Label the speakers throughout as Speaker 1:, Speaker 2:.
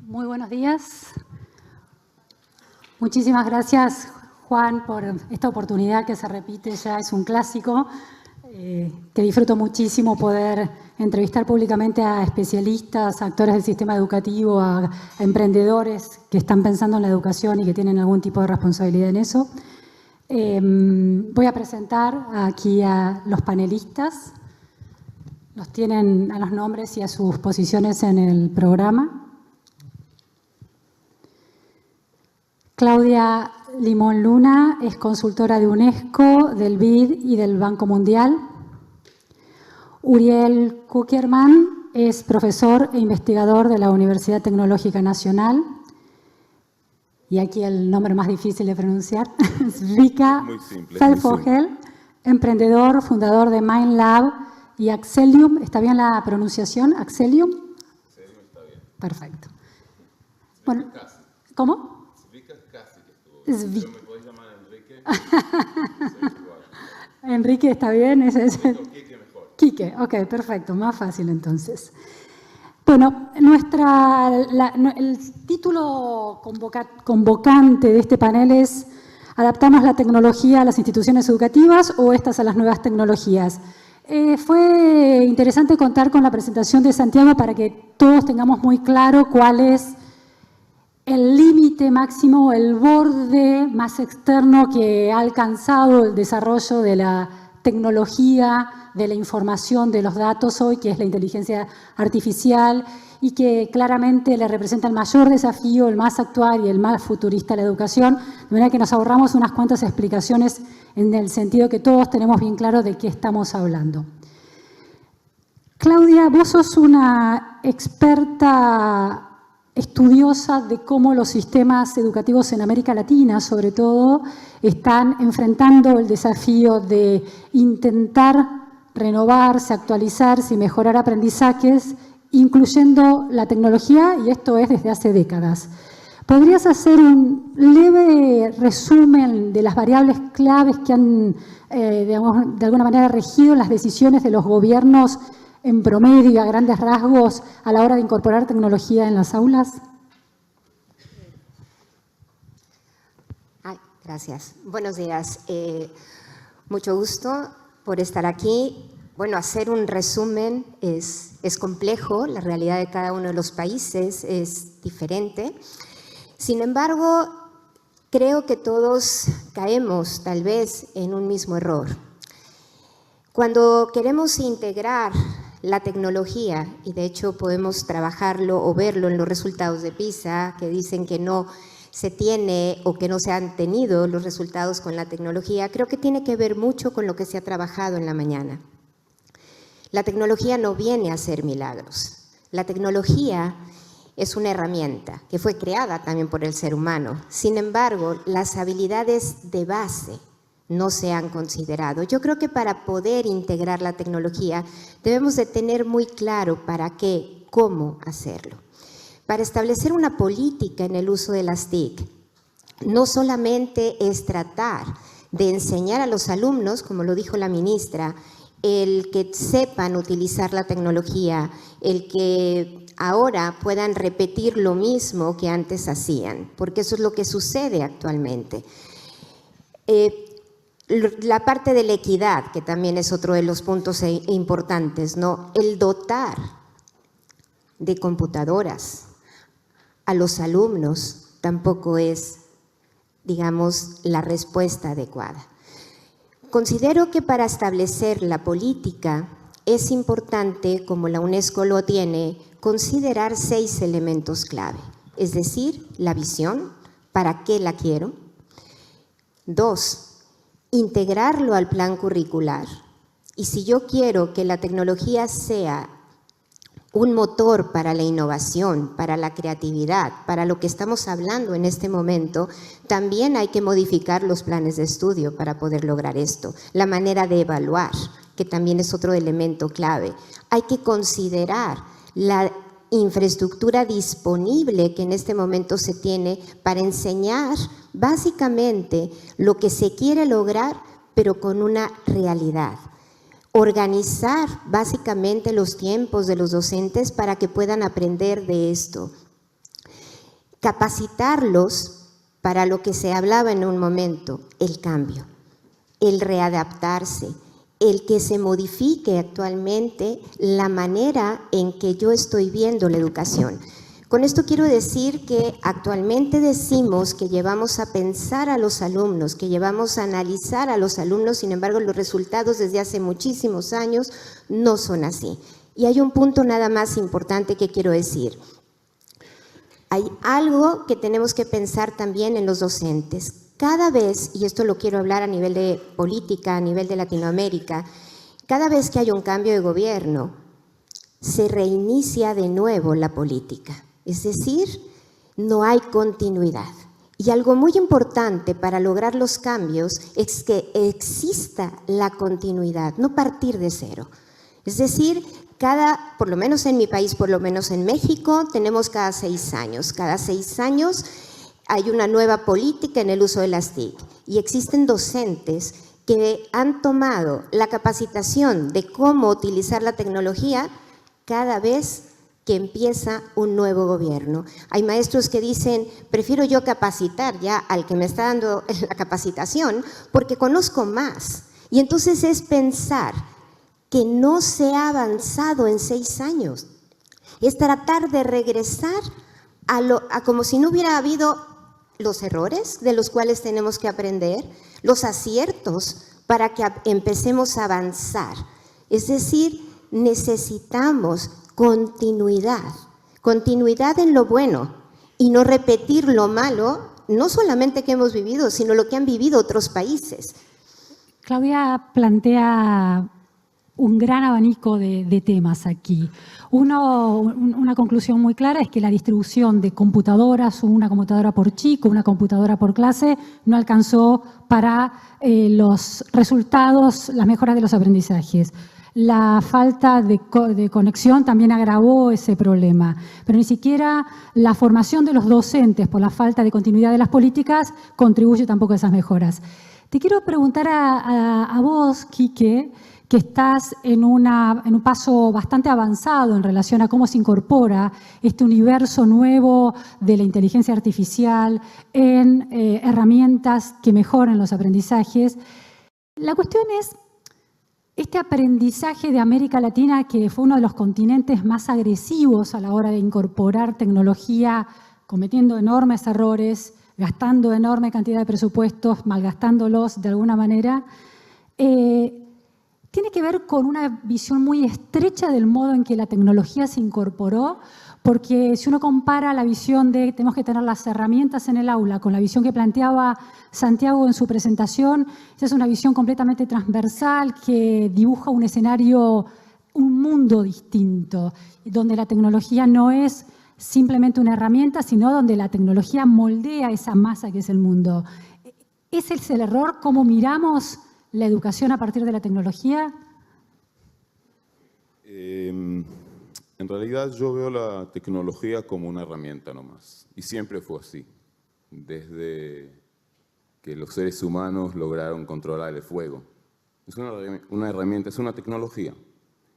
Speaker 1: Muy buenos días. Muchísimas gracias, Juan, por esta oportunidad que se repite, ya es un clásico, que disfruto muchísimo poder entrevistar públicamente a especialistas, a actores del sistema educativo, a emprendedores que están pensando en la educación y que tienen algún tipo de responsabilidad en eso. Voy a presentar aquí a los panelistas. Los tienen a los nombres y a sus posiciones en el programa. Claudia Limón Luna es consultora de UNESCO, del BID y del Banco Mundial. Uriel Kuckerman es profesor e investigador de la Universidad Tecnológica Nacional. Y aquí el nombre más difícil de pronunciar, Zvika Feldfogel, emprendedor, fundador de MindLab y Axelium. ¿Está bien la pronunciación? ¿Axelium?
Speaker 2: Axelium está bien.
Speaker 1: Perfecto. Bueno, ¿cómo?
Speaker 2: Zvika casi que estuvo.
Speaker 1: Zvika.
Speaker 2: ¿Me podés llamar Enrique?
Speaker 1: Enrique, ¿está bien? Ese.
Speaker 2: Quique mejor.
Speaker 1: Quique, ok, perfecto, más fácil entonces. Bueno, el título convocante de este panel es ¿adaptamos la tecnología a las instituciones educativas o estas a las nuevas tecnologías? Fue interesante contar con la presentación de Santiago para que todos tengamos muy claro cuál es el límite máximo, el borde más externo que ha alcanzado el desarrollo de la tecnología, de la información, de los datos hoy, que es la inteligencia artificial y que claramente le representa el mayor desafío, el más actual y el más futurista a la educación, de manera que nos ahorramos unas cuantas explicaciones en el sentido que todos tenemos bien claro de qué estamos hablando. Claudia, vos sos una experta estudiosa de cómo los sistemas educativos en América Latina, sobre todo, están enfrentando el desafío de intentar renovarse, actualizarse y mejorar aprendizajes, incluyendo la tecnología, y esto es desde hace décadas. ¿Podrías hacer un leve resumen de las variables claves que han, de alguna manera, regido las decisiones de los gobiernos en promedio y a grandes rasgos a la hora de incorporar tecnología en las aulas?
Speaker 3: Gracias. Buenos días. Mucho gusto por estar aquí. Bueno, hacer un resumen es complejo. La realidad de cada uno de los países es diferente. Sin embargo, creo que todos caemos tal vez en un mismo error. Cuando queremos integrar la tecnología, y de hecho podemos trabajarlo o verlo en los resultados de PISA, que dicen que no se tiene o que no se han tenido los resultados con la tecnología, creo que tiene que ver mucho con lo que se ha trabajado en la mañana. La tecnología no viene a hacer milagros. La tecnología es una herramienta que fue creada también por el ser humano. Sin embargo, las habilidades de base no se han considerado. Yo creo que para poder integrar la tecnología debemos de tener muy claro para qué, cómo hacerlo. Para establecer una política en el uso de las TIC, no solamente es tratar de enseñar a los alumnos, como lo dijo la ministra, el que sepan utilizar la tecnología, el que ahora puedan repetir lo mismo que antes hacían, porque eso es lo que sucede actualmente. La parte de la equidad, que también es otro de los puntos importantes, ¿no? El dotar de computadoras a los alumnos tampoco es, digamos, la respuesta adecuada. Considero que para establecer la política es importante, como la UNESCO lo tiene, considerar 6 elementos clave. Es decir, la visión, ¿para qué la quiero? 2, integrarlo al plan curricular. Y si yo quiero que la tecnología sea un motor para la innovación, para la creatividad, para lo que estamos hablando en este momento, también hay que modificar los planes de estudio para poder lograr esto. La manera de evaluar, que también es otro elemento clave. Hay que considerar la infraestructura disponible que en este momento se tiene para enseñar básicamente lo que se quiere lograr, pero con una realidad. Organizar básicamente los tiempos de los docentes para que puedan aprender de esto. capacitarlos para lo que se hablaba en un momento, el cambio, el readaptarse, el que se modifique actualmente la manera en que yo estoy viendo la educación. Con esto quiero decir que actualmente decimos que llevamos a pensar a los alumnos, que llevamos a analizar a los alumnos, sin embargo los resultados desde hace muchísimos años no son así. Y hay un punto nada más importante que quiero decir. Hay algo que tenemos que pensar también en los docentes. Cada vez, y esto lo quiero hablar a nivel de política, a nivel de Latinoamérica, cada vez que hay un cambio de gobierno, se reinicia de nuevo la política. Es decir, no hay continuidad. Y algo muy importante para lograr los cambios es que exista la continuidad, no partir de cero. Es decir, por lo menos en mi país, por lo menos en México, tenemos cada 6 años. Cada 6 años hay una nueva política en el uso de las TIC. Y existen docentes que han tomado la capacitación de cómo utilizar la tecnología cada vez que empieza un nuevo gobierno. Hay maestros que dicen, prefiero yo capacitar ya al que me está dando la capacitación porque conozco más. Y entonces es pensar que no se ha avanzado en 6 años. Es tratar de regresar a como si no hubiera habido los errores de los cuales tenemos que aprender, los aciertos para que empecemos a avanzar. Es decir, necesitamos continuidad en lo bueno y no repetir lo malo, no solamente que hemos vivido, sino lo que han vivido otros países.
Speaker 1: Claudia plantea un gran abanico de temas aquí. Una conclusión muy clara es que la distribución de computadoras, una computadora por chico, una computadora por clase, no alcanzó para los resultados, las mejoras de los aprendizajes. La falta de conexión también agravó ese problema, pero ni siquiera la formación de los docentes por la falta de continuidad de las políticas contribuye tampoco a esas mejoras. Te quiero preguntar a vos, Quique, que estás en un paso bastante avanzado en relación a cómo se incorpora este universo nuevo de la inteligencia artificial en herramientas que mejoren los aprendizajes. La cuestión es, este aprendizaje de América Latina, que fue uno de los continentes más agresivos a la hora de incorporar tecnología, cometiendo enormes errores, gastando enorme cantidad de presupuestos, malgastándolos de alguna manera, tiene que ver con una visión muy estrecha del modo en que la tecnología se incorporó, porque si uno compara la visión de tenemos que tener las herramientas en el aula con la visión que planteaba Santiago en su presentación, esa es una visión completamente transversal que dibuja un escenario, un mundo distinto, donde la tecnología no es simplemente una herramienta, sino donde la tecnología moldea esa masa que es el mundo. ¿Ese es el error? ¿Cómo miramos la educación a partir de la tecnología?
Speaker 2: En realidad yo veo la tecnología como una herramienta nomás. Y siempre fue así. Desde que los seres humanos lograron controlar el fuego. Es una herramienta, es una tecnología.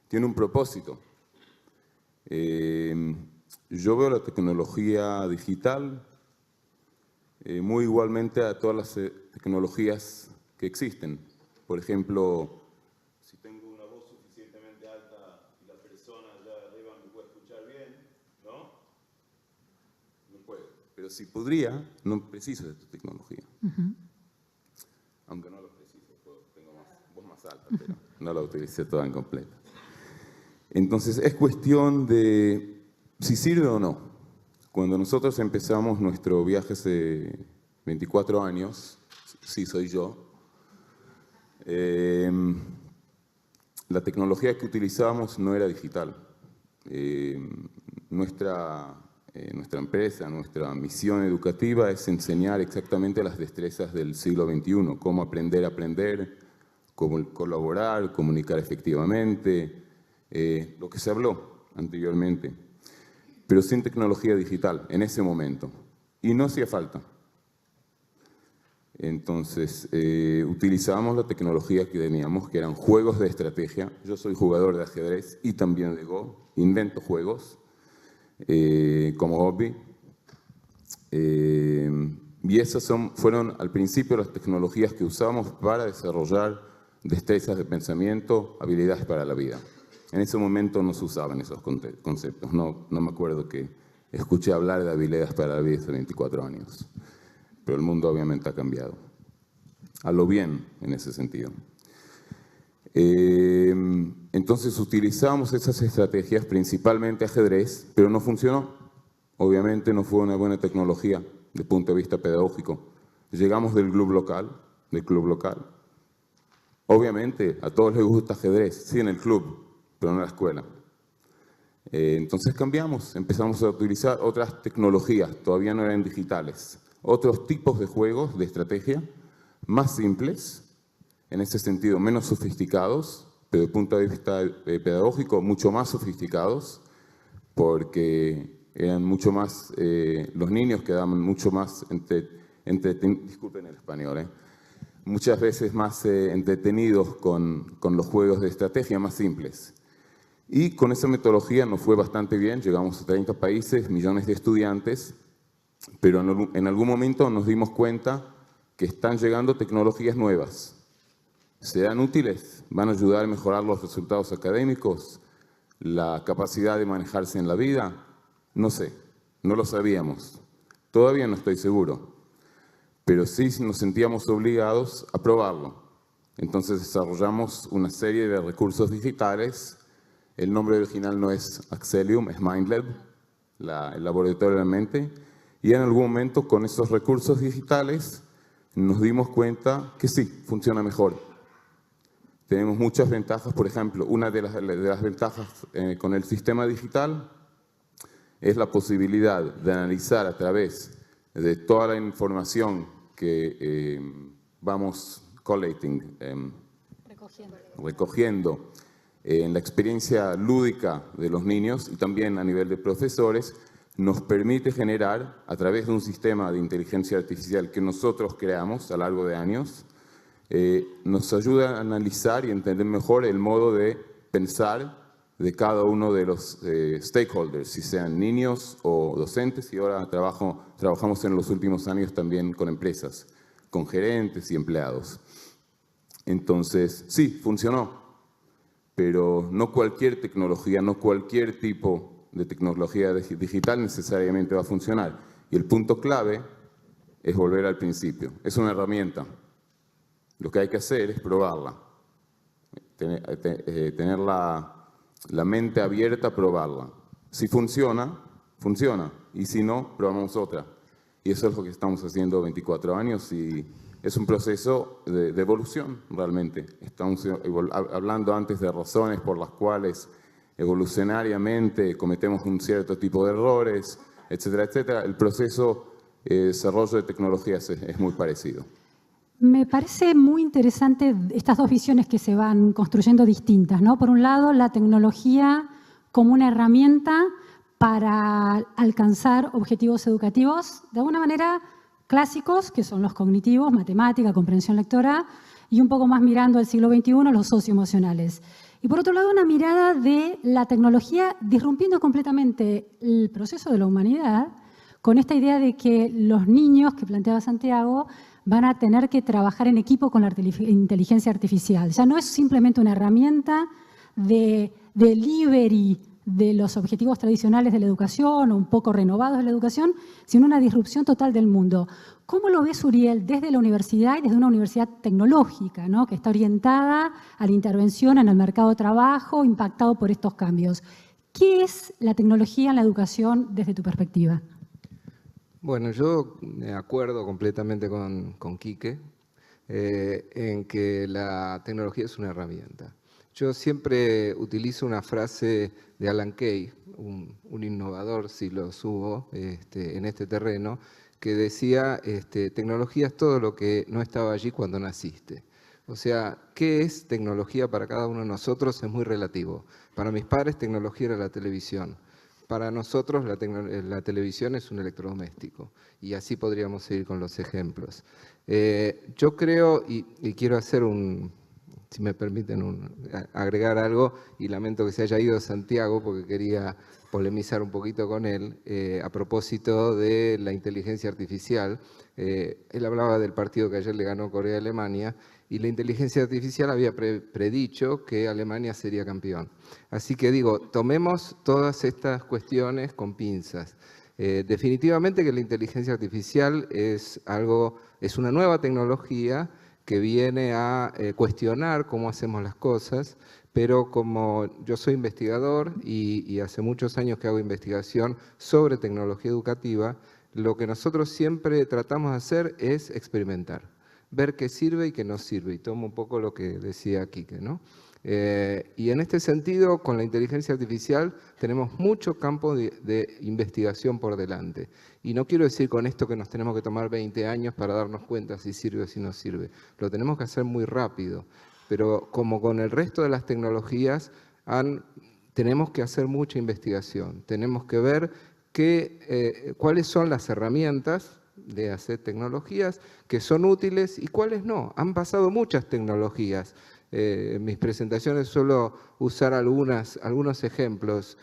Speaker 2: Tiene un propósito. Yo veo la tecnología digital muy igualmente a todas las tecnologías que existen. Por ejemplo, si tengo una voz suficientemente alta y la persona allá arriba me puede escuchar bien, ¿no? No puedo. Pero si podría, no preciso de tu tecnología. Aunque no lo preciso, tengo voz más alta, pero no la utilicé toda en completa. Entonces, es cuestión de si sirve o no. Cuando nosotros empezamos nuestro viaje hace 24 años, sí soy yo, la tecnología que utilizábamos no era digital. Nuestra empresa, nuestra misión educativa es enseñar exactamente las destrezas del siglo XXI, cómo aprender a aprender, cómo colaborar, comunicar efectivamente, lo que se habló anteriormente, pero sin tecnología digital en ese momento. Y no hacía falta. Entonces, utilizábamos la tecnología que teníamos, que eran juegos de estrategia. Yo soy jugador de ajedrez y también de Go. Invento juegos como hobby. Y esas fueron al principio las tecnologías que usamos para desarrollar destrezas de pensamiento, habilidades para la vida. En ese momento no se usaban esos conceptos. No me acuerdo que escuché hablar de habilidades para la vida hace 24 años. Pero el mundo obviamente ha cambiado. A lo bien en ese sentido. Entonces utilizamos esas estrategias, principalmente ajedrez, pero no funcionó. Obviamente no fue una buena tecnología desde el punto de vista pedagógico. Llegamos del club local. Obviamente a todos les gusta ajedrez, sí en el club, pero no en la escuela. Entonces cambiamos, empezamos a utilizar otras tecnologías, todavía no eran digitales, otros tipos de juegos, de estrategia, más simples, en ese sentido menos sofisticados, pero desde el punto de vista pedagógico mucho más sofisticados, porque eran mucho más, los niños quedaban mucho más disculpen el español, muchas veces más entretenidos con los juegos de estrategia más simples. Y con esa metodología nos fue bastante bien, llegamos a 30 países, millones de estudiantes, pero en algún momento nos dimos cuenta que están llegando tecnologías nuevas. ¿Serán útiles? ¿Van a ayudar a mejorar los resultados académicos? ¿La capacidad de manejarse en la vida? No sé, no lo sabíamos. Todavía no estoy seguro, pero sí nos sentíamos obligados a probarlo. Entonces desarrollamos una serie de recursos digitales. El nombre original no es Axelium, es MindLab, el laboratorio de la mente. Y en algún momento con esos recursos digitales nos dimos cuenta que sí, funciona mejor. Tenemos muchas ventajas, por ejemplo, una de las ventajas con el sistema digital es la posibilidad de analizar a través de toda la información que vamos recogiendo en la experiencia lúdica de los niños y también a nivel de profesores, nos permite generar, a través de un sistema de inteligencia artificial que nosotros creamos a lo largo de años, nos ayuda a analizar y entender mejor el modo de pensar de cada uno de los stakeholders, si sean niños o docentes, y ahora trabajamos en los últimos años también con empresas, con gerentes y empleados. Entonces, sí, funcionó, pero no cualquier tecnología, no cualquier tipo de tecnología digital necesariamente va a funcionar. Y el punto clave es volver al principio. Es una herramienta. Lo que hay que hacer es probarla. Tener la mente abierta a probarla. Si funciona, funciona. Y si no, probamos otra. Y eso es lo que estamos haciendo 24 años y es un proceso de evolución realmente. Estamos hablando antes de razones por las cuales evolucionariamente cometemos un cierto tipo de errores, etcétera, etcétera. El proceso de desarrollo de tecnologías es muy parecido.
Speaker 1: Me parece muy interesante estas dos visiones que se van construyendo distintas, ¿no? Por un lado, la tecnología como una herramienta para alcanzar objetivos educativos, de alguna manera clásicos, que son los cognitivos, matemática, comprensión lectora, y un poco más mirando al siglo XXI, los socioemocionales. Y por otro lado, una mirada de la tecnología disrumpiendo completamente el proceso de la humanidad con esta idea de que los niños, que planteaba Santiago, van a tener que trabajar en equipo con la inteligencia artificial. Ya no es simplemente una herramienta de delivery de los objetivos tradicionales de la educación o un poco renovados de la educación, sino una disrupción total del mundo. ¿Cómo lo ves, Uriel, desde la universidad y desde una universidad tecnológica, ¿no? Que está orientada a la intervención en el mercado de trabajo, impactado por estos cambios? ¿Qué es la tecnología en la educación desde tu perspectiva?
Speaker 4: Bueno, yo me acuerdo completamente con Quique en que la tecnología es una herramienta. Yo siempre utilizo una frase de Alan Kay, un innovador, si lo subo en este terreno, que decía, tecnología es todo lo que no estaba allí cuando naciste. O sea, ¿qué es tecnología para cada uno de nosotros? Es muy relativo. Para mis padres, tecnología era la televisión. Para nosotros, la televisión es un electrodoméstico. Y así podríamos seguir con los ejemplos. Yo creo, y quiero hacer si me permiten agregar algo, y lamento que se haya ido Santiago porque quería polemizar un poquito con él a propósito de la inteligencia artificial. Él hablaba del partido que ayer le ganó Corea a Alemania, y la inteligencia artificial había predicho que Alemania sería campeón. Así que digo, tomemos todas estas cuestiones con pinzas. Definitivamente que la inteligencia artificial es una nueva tecnología que viene a cuestionar cómo hacemos las cosas, pero como yo soy investigador y hace muchos años que hago investigación sobre tecnología educativa, lo que nosotros siempre tratamos de hacer es experimentar, ver qué sirve y qué no sirve, y tomo un poco lo que decía Quique, ¿no? Y en este sentido, con la inteligencia artificial tenemos mucho campo de investigación por delante. Y no quiero decir con esto que nos tenemos que tomar 20 años para darnos cuenta si sirve o si no sirve. Lo tenemos que hacer muy rápido. Pero como con el resto de las tecnologías, tenemos que hacer mucha investigación. Tenemos que ver cuáles son las herramientas de hacer tecnologías que son útiles y cuáles no. Han pasado muchas tecnologías. En mis presentaciones suelo usar algunos ejemplos.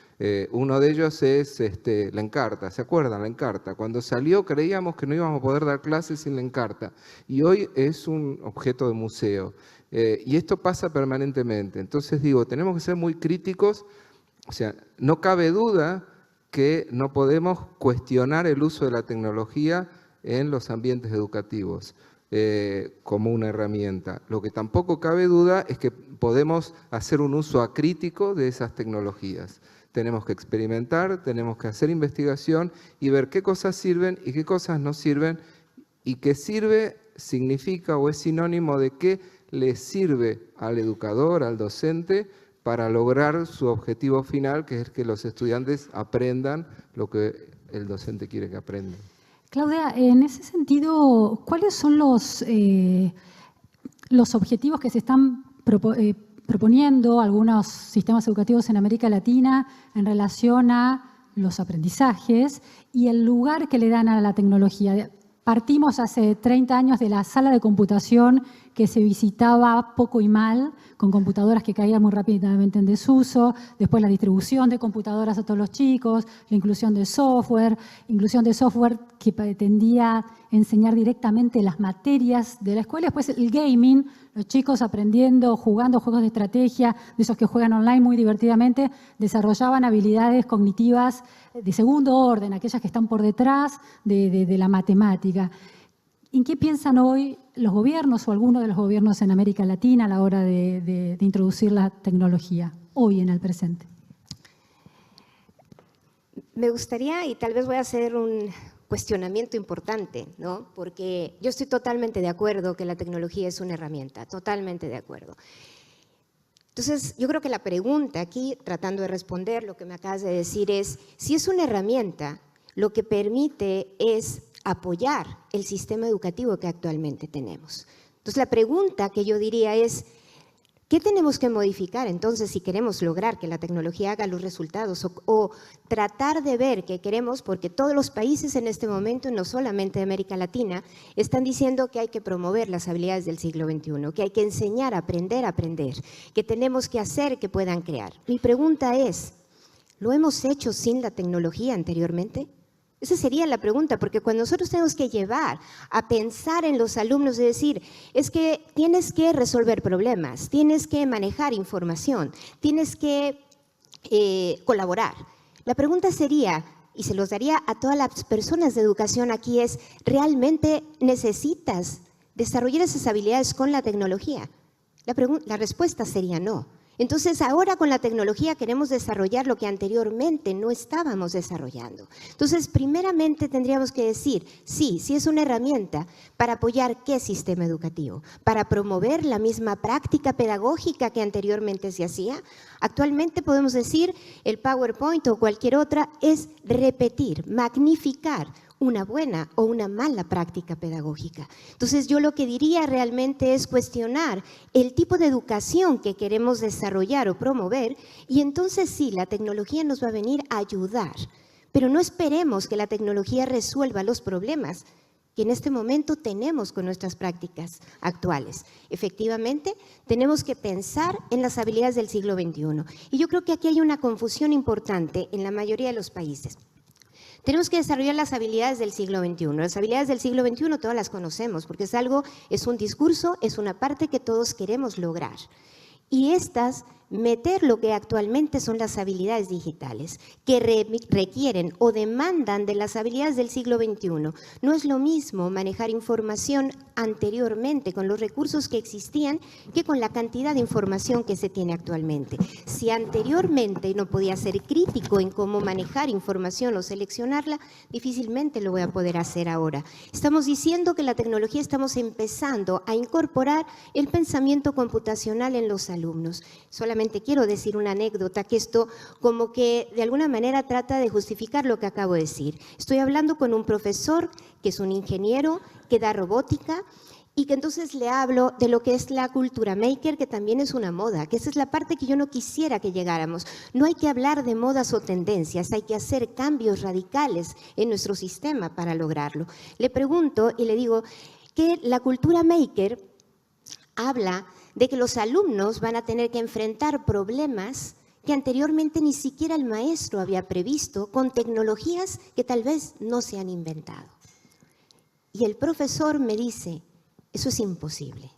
Speaker 4: Uno de ellos es la Encarta. ¿Se acuerdan? La Encarta. Cuando salió creíamos que no íbamos a poder dar clases sin la Encarta. Y hoy es un objeto de museo. Y esto pasa permanentemente. Entonces digo, tenemos que ser muy críticos. O sea, no cabe duda que no podemos cuestionar el uso de la tecnología en los ambientes educativos como una herramienta. Lo que tampoco cabe duda es que podemos hacer un uso acrítico de esas tecnologías. Tenemos que experimentar, tenemos que hacer investigación y ver qué cosas sirven y qué cosas no sirven, y qué sirve significa o es sinónimo de qué le sirve al educador, al docente, para lograr su objetivo final, que es que los estudiantes aprendan lo que el docente quiere que aprendan.
Speaker 1: Claudia, en ese sentido, ¿cuáles son los objetivos que se están proponiendo algunos sistemas educativos en América Latina en relación a los aprendizajes y el lugar que le dan a la tecnología? Partimos hace 30 años de la sala de computación que se visitaba poco y mal, con computadoras que caían muy rápidamente en desuso, después la distribución de computadoras a todos los chicos, la inclusión de software que pretendía enseñar directamente las materias de la escuela, después el gaming, los chicos aprendiendo, jugando juegos de estrategia, de esos que juegan online muy divertidamente, desarrollaban habilidades cognitivas de segundo orden, aquellas que están por detrás de la matemática. ¿En qué piensan hoy los gobiernos o algunos de los gobiernos en América Latina a la hora de introducir la tecnología, hoy en el presente?
Speaker 3: Me gustaría, y tal vez voy a hacer un cuestionamiento importante, ¿no? Porque yo estoy totalmente de acuerdo que la tecnología es una herramienta, totalmente de acuerdo. Entonces, yo creo que la pregunta aquí, tratando de responder lo que me acabas de decir, es si es una herramienta, lo que permite es apoyar el sistema educativo que actualmente tenemos. Entonces, la pregunta que yo diría es, ¿qué tenemos que modificar entonces si queremos lograr que la tecnología haga los resultados o tratar de ver qué queremos? Porque todos los países en este momento, no solamente de América Latina, están diciendo que hay que promover las habilidades del siglo XXI, que hay que enseñar a aprender, que tenemos que hacer que puedan crear. Mi pregunta es, ¿lo hemos hecho sin la tecnología anteriormente? Esa sería la pregunta, porque cuando nosotros tenemos que llevar a pensar en los alumnos, de decir, es que tienes que resolver problemas, tienes que manejar información, tienes que colaborar. La pregunta sería, y se los daría a todas las personas de educación aquí, es, ¿realmente necesitas desarrollar esas habilidades con la tecnología? La respuesta sería no. Entonces, ahora con la tecnología queremos desarrollar lo que anteriormente no estábamos desarrollando. Entonces, primeramente tendríamos que decir, sí es una herramienta para apoyar ¿qué sistema educativo? Para promover la misma práctica pedagógica que anteriormente se hacía. Actualmente podemos decir, el PowerPoint o cualquier otra es repetir, magnificar una buena o una mala práctica pedagógica. Entonces, yo lo que diría realmente es cuestionar el tipo de educación que queremos desarrollar o promover, y entonces sí, la tecnología nos va a venir a ayudar, pero no esperemos que la tecnología resuelva los problemas que en este momento tenemos con nuestras prácticas actuales. Efectivamente, tenemos que pensar en las habilidades del siglo XXI. Y yo creo que aquí hay una confusión importante en la mayoría de los países. Tenemos que desarrollar las habilidades del siglo XXI. Las habilidades del siglo XXI todas las conocemos, porque es un discurso, es una parte que todos queremos lograr. Y estas, meter lo que actualmente son las habilidades digitales, que requieren o demandan de las habilidades del siglo XXI. No es lo mismo manejar información anteriormente con los recursos que existían que con la cantidad de información que se tiene actualmente. Si anteriormente no podía ser crítico en cómo manejar información o seleccionarla, difícilmente lo voy a poder hacer ahora. Estamos diciendo que la tecnología estamos empezando a incorporar el pensamiento computacional en los alumnos. Solamente quiero decir una anécdota que esto como que de alguna manera trata de justificar lo que acabo de decir. Estoy hablando con un profesor que es un ingeniero que da robótica y que entonces le hablo de lo que es la cultura maker, que también es una moda, que esa es la parte que yo no quisiera que llegáramos. No hay que hablar de modas o tendencias, hay que hacer cambios radicales en nuestro sistema para lograrlo. Le pregunto y le digo que la cultura maker habla de que los alumnos van a tener que enfrentar problemas que anteriormente ni siquiera el maestro había previsto, con tecnologías que tal vez no se han inventado. Y el profesor me dice, eso es imposible.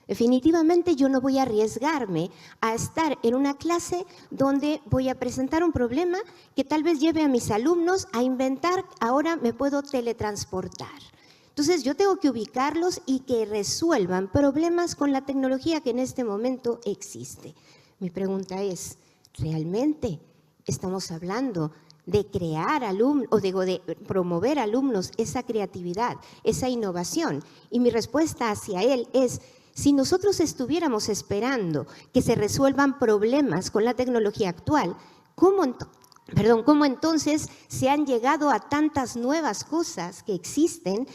Speaker 3: Definitivamente yo no voy a arriesgarme a estar en una clase donde voy a presentar un problema que tal vez lleve a mis alumnos a inventar, ahora me puedo teletransportar. Entonces yo tengo que ubicarlos y que resuelvan problemas con la tecnología que en este momento existe. Mi pregunta es, ¿realmente estamos hablando de crear alumnos o de promover alumnos esa creatividad, esa innovación? Y mi respuesta hacia él es, si nosotros estuviéramos esperando que se resuelvan problemas con la tecnología actual, ¿cómo entonces se han llegado a tantas nuevas cosas que existen?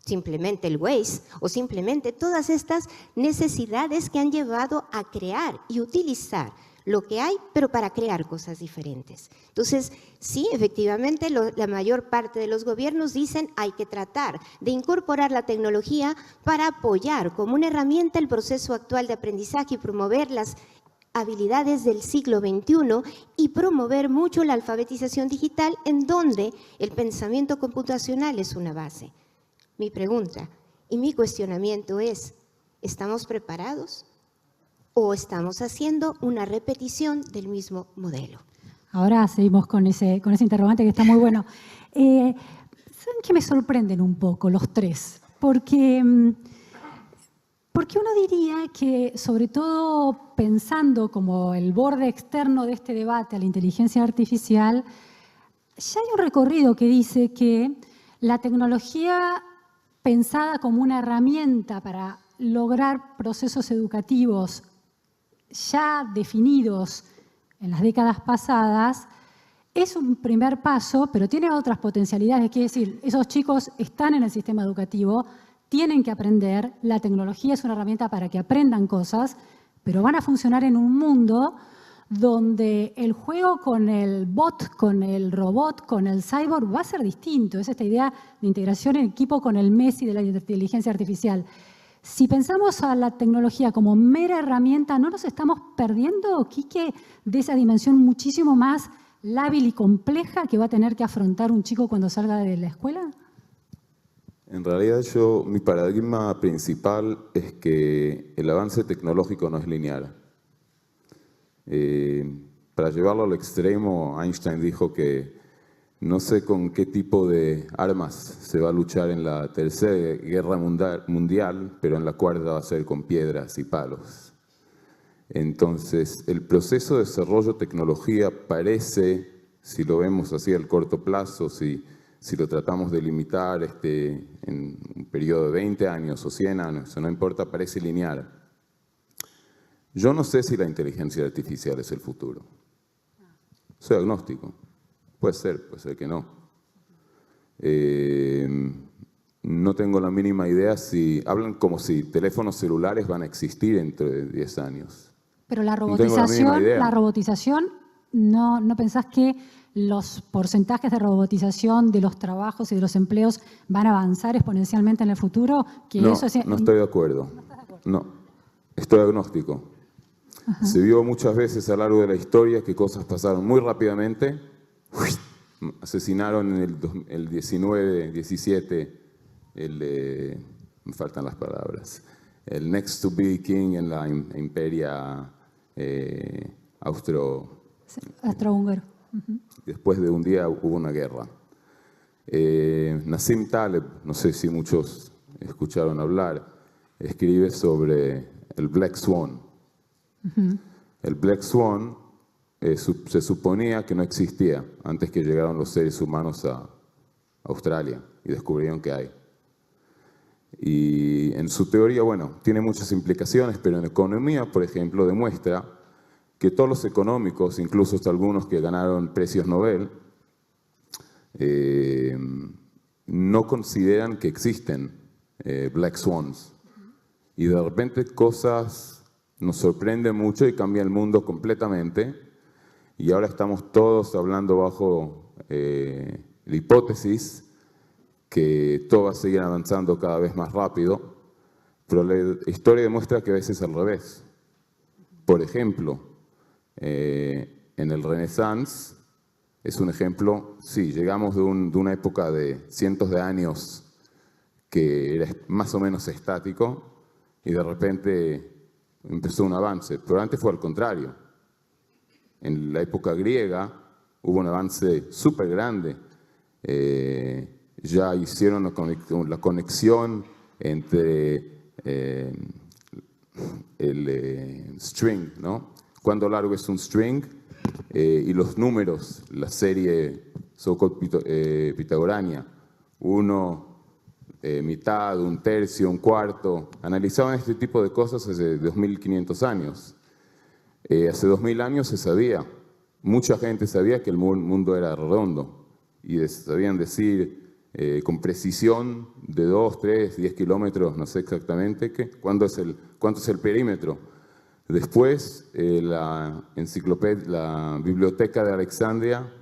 Speaker 3: Simplemente el Waze o simplemente todas estas necesidades que han llevado a crear y utilizar lo que hay, pero para crear cosas diferentes. Entonces, sí, efectivamente, la mayor parte de los gobiernos dicen hay que tratar de incorporar la tecnología para apoyar como una herramienta el proceso actual de aprendizaje y promover las habilidades del siglo XXI y promover mucho la alfabetización digital en donde el pensamiento computacional es una base. Mi pregunta y mi cuestionamiento es, ¿estamos preparados o estamos haciendo una repetición del mismo modelo?
Speaker 1: Ahora seguimos con ese interrogante que está muy bueno. ¿Saben qué me sorprenden un poco los tres? Porque uno diría que, sobre todo pensando como el borde externo de este debate a la inteligencia artificial, ya hay un recorrido que dice que la tecnología pensada como una herramienta para lograr procesos educativos ya definidos en las décadas pasadas, es un primer paso, pero tiene otras potencialidades. Quiere decir, esos chicos están en el sistema educativo, tienen que aprender, la tecnología es una herramienta para que aprendan cosas, pero van a funcionar en un mundo donde el juego con el bot, con el robot, con el cyborg va a ser distinto. Es esta idea de integración en equipo con el Messi de la inteligencia artificial. Si pensamos a la tecnología como mera herramienta, ¿no nos estamos perdiendo, Quique, de esa dimensión muchísimo más lábil y compleja que va a tener que afrontar un chico cuando salga de la escuela?
Speaker 2: En realidad mi paradigma principal es que el avance tecnológico no es lineal. Para llevarlo al extremo, Einstein dijo que no sé con qué tipo de armas se va a luchar en la tercera guerra mundial, pero en la cuarta va a ser con piedras y palos. Entonces, el proceso de desarrollo de tecnología parece, si lo vemos así al corto plazo, si lo tratamos de limitar en un periodo de 20 años o 100 años, eso no importa, parece lineal. Yo no sé si la inteligencia artificial es el futuro. Soy agnóstico. Puede ser que no. No tengo la mínima idea si hablan como si teléfonos celulares van a existir dentro de 10 años.
Speaker 1: Pero la
Speaker 2: No tengo la mínima idea.
Speaker 1: robotización, ¿no pensás que los porcentajes de robotización de los trabajos y de los empleos van a avanzar exponencialmente en el futuro? Que
Speaker 2: No,
Speaker 1: eso es...
Speaker 2: no estoy de acuerdo. No, estoy agnóstico. Ajá. Se vio muchas veces a lo largo de la historia que cosas pasaron muy rápidamente. Asesinaron en el 19, 17, me faltan las palabras, el next to be king en la imperia
Speaker 1: austrohúngaro.
Speaker 2: Después de un día hubo una guerra. Nassim Taleb, no sé si muchos escucharon hablar, escribe sobre el Black Swan. El Black Swan se suponía que no existía antes que llegaron los seres humanos a Australia y descubrieron que hay. Y en su teoría, bueno, tiene muchas implicaciones, pero en economía, por ejemplo, demuestra que todos los económicos, incluso hasta algunos que ganaron precios Nobel, no consideran que existen Black Swans. Y de repente cosas nos sorprenden mucho y cambia el mundo completamente. Y ahora estamos todos hablando bajo la hipótesis que todo va a seguir avanzando cada vez más rápido, pero la historia demuestra que a veces es al revés. Por ejemplo, en el Renaissance es un ejemplo, sí, llegamos de una época de cientos de años que era más o menos estático y de repente empezó un avance, pero antes fue al contrario. En la época griega hubo un avance súper grande. Ya hicieron la conexión entre el string, ¿no? Cuánto largo es un string y los números, la serie pitagorania, 1, mitad, 1/3, 1/4. Analizaban este tipo de cosas hace 2500 años. Hace 2000 años se sabía, mucha gente sabía que el mundo era redondo y sabían decir con precisión de 2, 3, 10 kilómetros, no sé exactamente cuánto es el perímetro. Después la biblioteca de Alejandría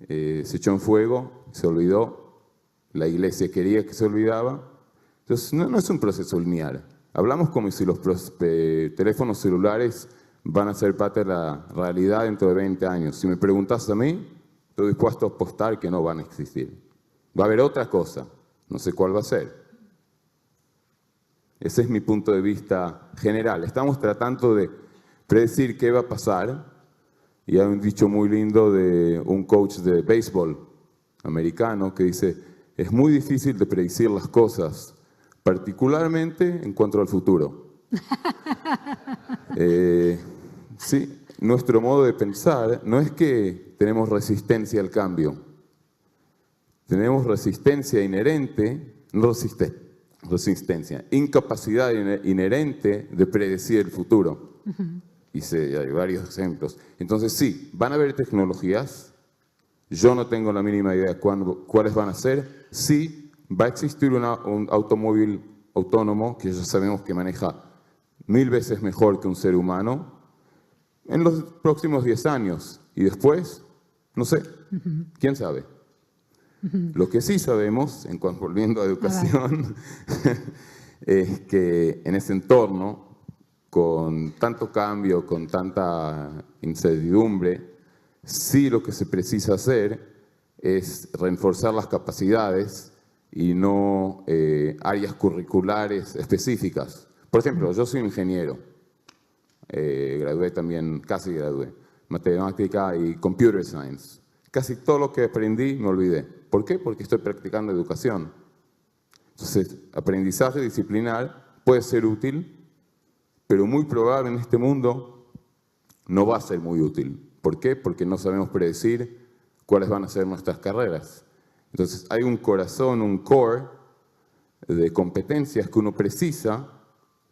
Speaker 2: se echó en fuego, se olvidó, la iglesia quería que se olvidaba. Entonces no es un proceso lineal. Hablamos como si los teléfonos celulares van a ser parte de la realidad dentro de 20 años. Si me preguntas a mí, estoy dispuesto a apostar que no van a existir. Va a haber otra cosa, no sé cuál va a ser. Ese es mi punto de vista general. Estamos tratando de predecir qué va a pasar. Y hay un dicho muy lindo de un coach de béisbol americano que dice, es muy difícil de predecir las cosas, particularmente en cuanto al futuro. Sí, nuestro modo de pensar no es que tenemos resistencia al cambio. Tenemos resistencia inherente, no resistencia, incapacidad inherente de predecir el futuro. Y hay varios ejemplos. Entonces sí, van a haber tecnologías. Yo no tengo la mínima idea de cuáles van a ser. Sí, va a existir un automóvil autónomo que ya sabemos que maneja 1000 veces mejor que un ser humano en los próximos 10 años. Y después, no sé, quién sabe. Lo que sí sabemos, volviendo a educación, es que en ese entorno, con tanto cambio, con tanta incertidumbre, sí lo que se precisa hacer es reforzar las capacidades y no áreas curriculares específicas. Por ejemplo, yo soy ingeniero, gradué también, casi gradué, matemática y computer science. Casi todo lo que aprendí me olvidé. ¿Por qué? Porque estoy practicando educación. Entonces, aprendizaje disciplinar puede ser útil, pero muy probable en este mundo no va a ser muy útil. ¿Por qué? Porque no sabemos predecir cuáles van a ser nuestras carreras. Entonces, hay un corazón, un core de competencias que uno precisa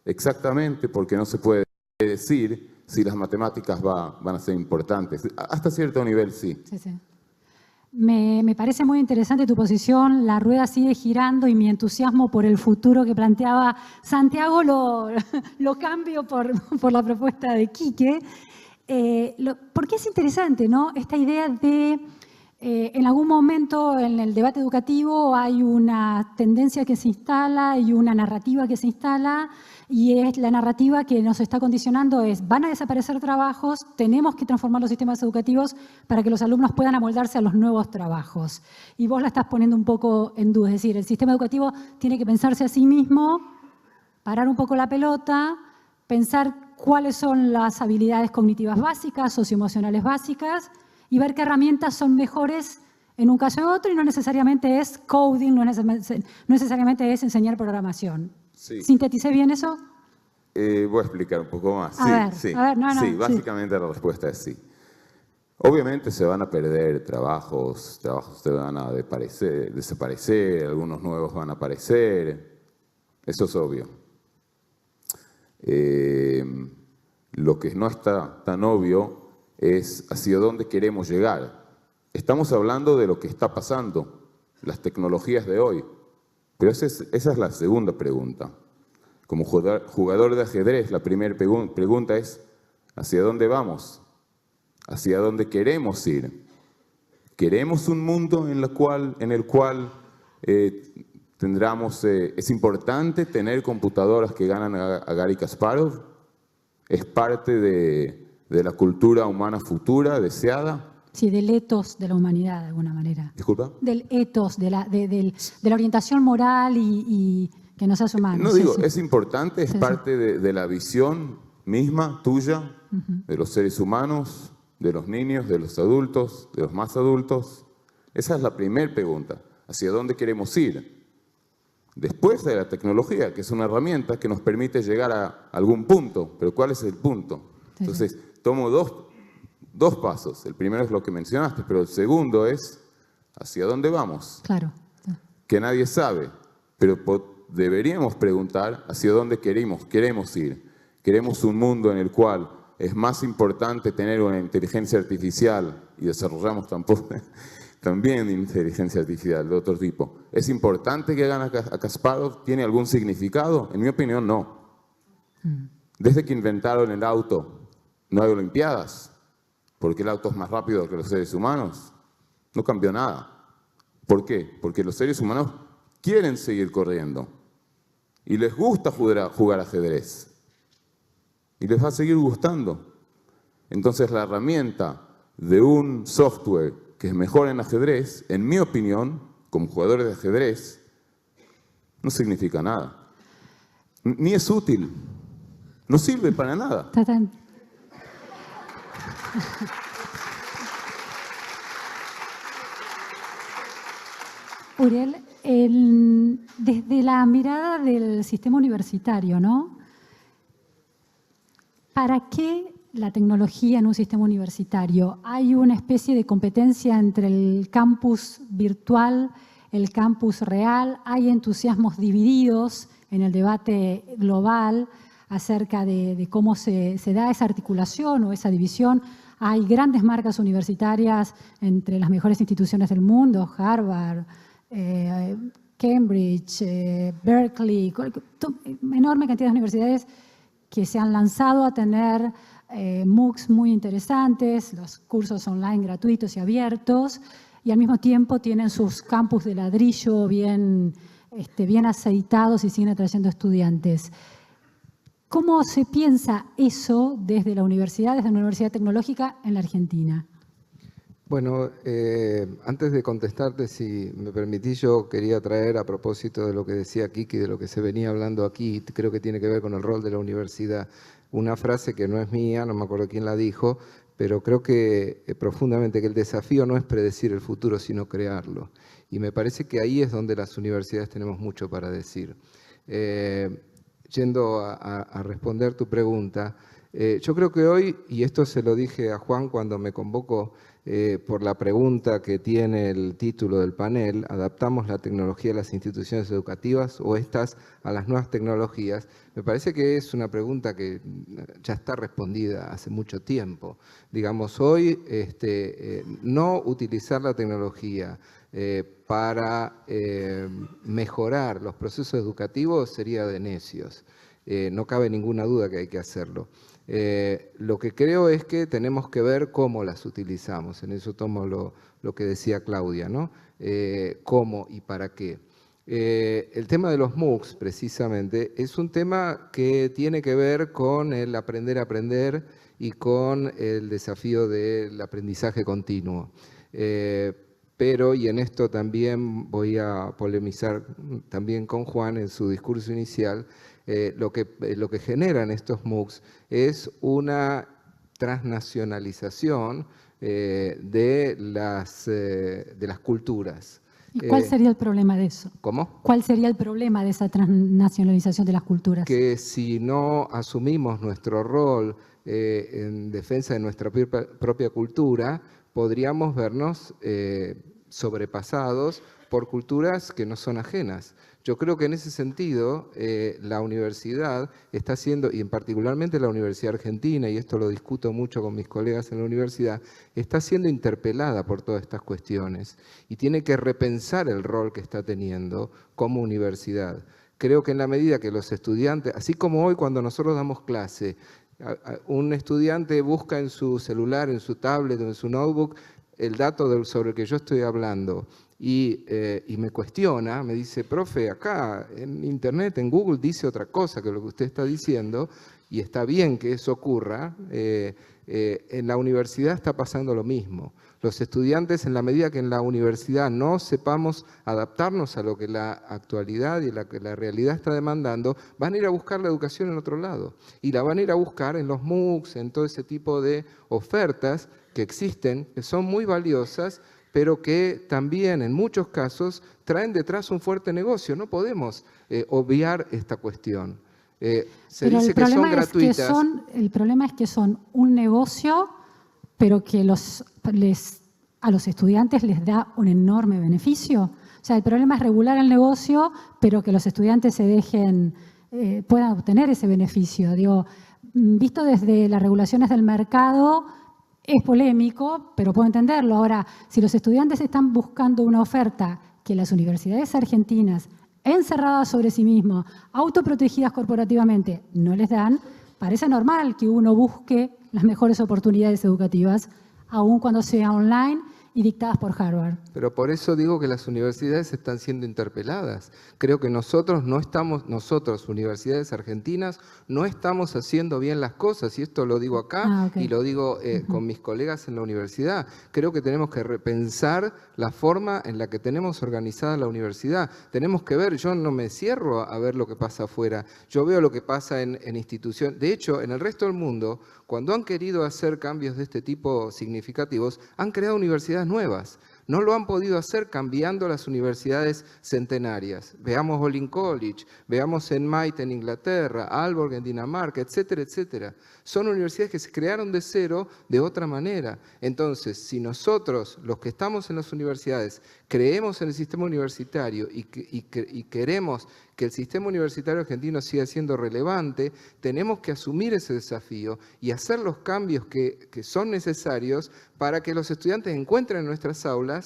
Speaker 2: exactamente porque no se puede decir si las matemáticas van a ser importantes. Hasta cierto nivel sí.
Speaker 1: Sí. Me parece muy interesante tu posición, la rueda sigue girando y mi entusiasmo por el futuro que planteaba Santiago lo cambio por la propuesta de Quique. ¿Por qué es interesante, ¿no? Esta idea de, en algún momento en el debate educativo hay una tendencia que se instala y una narrativa que se instala, y es la narrativa que nos está condicionando es, van a desaparecer trabajos, tenemos que transformar los sistemas educativos para que los alumnos puedan amoldarse a los nuevos trabajos. Y vos la estás poniendo un poco en duda, es decir, el sistema educativo tiene que pensarse a sí mismo, parar un poco la pelota, pensar cuáles son las habilidades cognitivas básicas, socioemocionales básicas, y ver qué herramientas son mejores en un caso u otro, y no necesariamente es coding, no necesariamente es enseñar programación.
Speaker 2: Sí.
Speaker 1: ¿Sinteticé bien eso?
Speaker 2: Voy a explicar un poco más.
Speaker 1: Sí,
Speaker 2: Básicamente la respuesta es sí. Obviamente se van a perder trabajos se van a desaparecer, algunos nuevos van a aparecer, eso es obvio. Lo que no está tan obvio es hacia dónde queremos llegar. Estamos hablando de lo que está pasando, las tecnologías de hoy. Pero esa es la segunda pregunta. Como jugador de ajedrez, la primera pregunta es ¿hacia dónde vamos? ¿Hacia dónde queremos ir? ¿Queremos un mundo en el cual es importante tener computadoras que ganan a Garry Kasparov? ¿Es parte de la cultura humana futura, deseada?
Speaker 1: Sí, del ethos de la humanidad, de alguna manera.
Speaker 2: ¿Disculpa?
Speaker 1: Del ethos, de la orientación moral y que nos hace humanos.
Speaker 2: No digo, es importante, es parte de la visión misma, tuya, de los seres humanos, de los niños, de los adultos, de los más adultos. Esa es la primera pregunta. ¿Hacia dónde queremos ir? Después de la tecnología, que es una herramienta que nos permite llegar a algún punto. ¿Pero cuál es el punto? Entonces, tomo dos pasos. El primero es lo que mencionaste, pero el segundo es ¿hacia dónde vamos?
Speaker 1: Claro.
Speaker 2: Que nadie sabe, pero deberíamos preguntar hacia dónde queremos ir. Queremos un mundo en el cual es más importante tener una inteligencia artificial, y desarrollamos también inteligencia artificial de otro tipo. ¿Es importante que gane a Kasparov? ¿Tiene algún significado? En mi opinión, no. Desde que inventaron el auto, no hay olimpiadas, porque el auto es más rápido que los seres humanos. No cambió nada. ¿Por qué? Porque los seres humanos quieren seguir corriendo y les gusta jugar ajedrez y les va a seguir gustando. Entonces la herramienta de un software que es mejor en ajedrez, en mi opinión, como jugador de ajedrez, no significa nada. Ni es útil. No sirve para nada.
Speaker 1: Uriel, desde la mirada del sistema universitario, ¿no? ¿Para qué la tecnología en un sistema universitario? ¿Hay una especie de competencia entre el campus virtual, el campus real? ¿Hay entusiasmos divididos en el debate global acerca de cómo se da esa articulación o esa división? Hay grandes marcas universitarias entre las mejores instituciones del mundo, Harvard, Cambridge, Berkeley, enorme cantidad de universidades que se han lanzado a tener MOOCs muy interesantes, los cursos online gratuitos y abiertos, y al mismo tiempo tienen sus campus de ladrillo bien aceitados y siguen atrayendo estudiantes. ¿Cómo se piensa eso desde la universidad tecnológica en la Argentina?
Speaker 4: Bueno, antes de contestarte, si me permitís, yo quería traer a propósito de lo que decía Kiki, de lo que se venía hablando aquí, creo que tiene que ver con el rol de la universidad, una frase que no es mía, no me acuerdo quién la dijo, pero creo que profundamente que el desafío no es predecir el futuro, sino crearlo. Y me parece que ahí es donde las universidades tenemos mucho para decir. Yendo a responder tu pregunta, yo creo que hoy, y esto se lo dije a Juan cuando me convocó, por la pregunta que tiene el título del panel, ¿adaptamos la tecnología a las instituciones educativas o estas a las nuevas tecnologías? Me parece que es una pregunta que ya está respondida hace mucho tiempo. Digamos, hoy no utilizar la tecnología para mejorar los procesos educativos sería de necios. No cabe ninguna duda que hay que hacerlo. Lo que creo es que tenemos que ver cómo las utilizamos. En eso tomo lo que decía Claudia, ¿no? Cómo y para qué. El tema de los MOOCs, precisamente, es un tema que tiene que ver con el aprender a aprender y con el desafío del aprendizaje continuo. Pero, y en esto también voy a polemizar también con Juan en su discurso inicial, lo que generan estos MOOCs es una transnacionalización de las culturas.
Speaker 1: ¿Y cuál sería el problema de eso?
Speaker 4: ¿Cómo?
Speaker 1: ¿Cuál sería el problema de esa transnacionalización de las culturas?
Speaker 4: Que si no asumimos nuestro rol en defensa de nuestra propia cultura, podríamos vernos sobrepasados por culturas que no son ajenas. Yo creo que en ese sentido la universidad está haciendo, y en particularmente la Universidad Argentina, y esto lo discuto mucho con mis colegas en la universidad, está siendo interpelada por todas estas cuestiones y tiene que repensar el rol que está teniendo como universidad. Creo que en la medida que los estudiantes, así como hoy cuando nosotros damos clase, un estudiante busca en su celular, en su tablet o en su notebook el dato sobre el que yo estoy hablando y me cuestiona, me dice, profe, acá en internet, en Google dice otra cosa que lo que usted está diciendo y está bien que eso ocurra. En la universidad está pasando lo mismo. Los estudiantes, en la medida que en la universidad no sepamos adaptarnos a lo que la actualidad y la realidad está demandando, van a ir a buscar la educación en otro lado. Y la van a ir a buscar en los MOOCs, en todo ese tipo de ofertas que existen, que son muy valiosas, pero que también en muchos casos traen detrás un fuerte negocio. No podemos obviar esta cuestión. Se dice que son gratuitas.
Speaker 1: El problema es que son un negocio, pero que a los estudiantes les da un enorme beneficio. O sea, el problema es regular el negocio, pero que los estudiantes puedan obtener ese beneficio. Digo, visto desde las regulaciones del mercado, es polémico, pero puedo entenderlo. Ahora, si los estudiantes están buscando una oferta que las universidades argentinas, encerradas sobre sí mismos, autoprotegidas corporativamente, no les dan, parece normal que uno busque las mejores oportunidades educativas, aun cuando sea online y dictadas por Harvard.
Speaker 4: Pero por eso digo que las universidades están siendo interpeladas. Creo que nosotros, universidades argentinas, no estamos haciendo bien las cosas, y esto lo digo acá y lo digo con mis colegas en la universidad. Creo que tenemos que repensar la forma en la que tenemos organizada la universidad. Tenemos que ver, yo no me cierro a ver lo que pasa afuera, yo veo lo que pasa en instituciones. De hecho, en el resto del mundo, cuando han querido hacer cambios de este tipo significativos, han creado universidades nuevas. No lo han podido hacer cambiando las universidades centenarias. Veamos Olin College, veamos St. Mait en Inglaterra, Aalborg en Dinamarca, etcétera, etcétera. Son universidades que se crearon de cero de otra manera. Entonces, si nosotros, los que estamos en las universidades, creemos en el sistema universitario y queremos que el sistema universitario argentino siga siendo relevante, tenemos que asumir ese desafío y hacer los cambios que son necesarios para que los estudiantes encuentren en nuestras aulas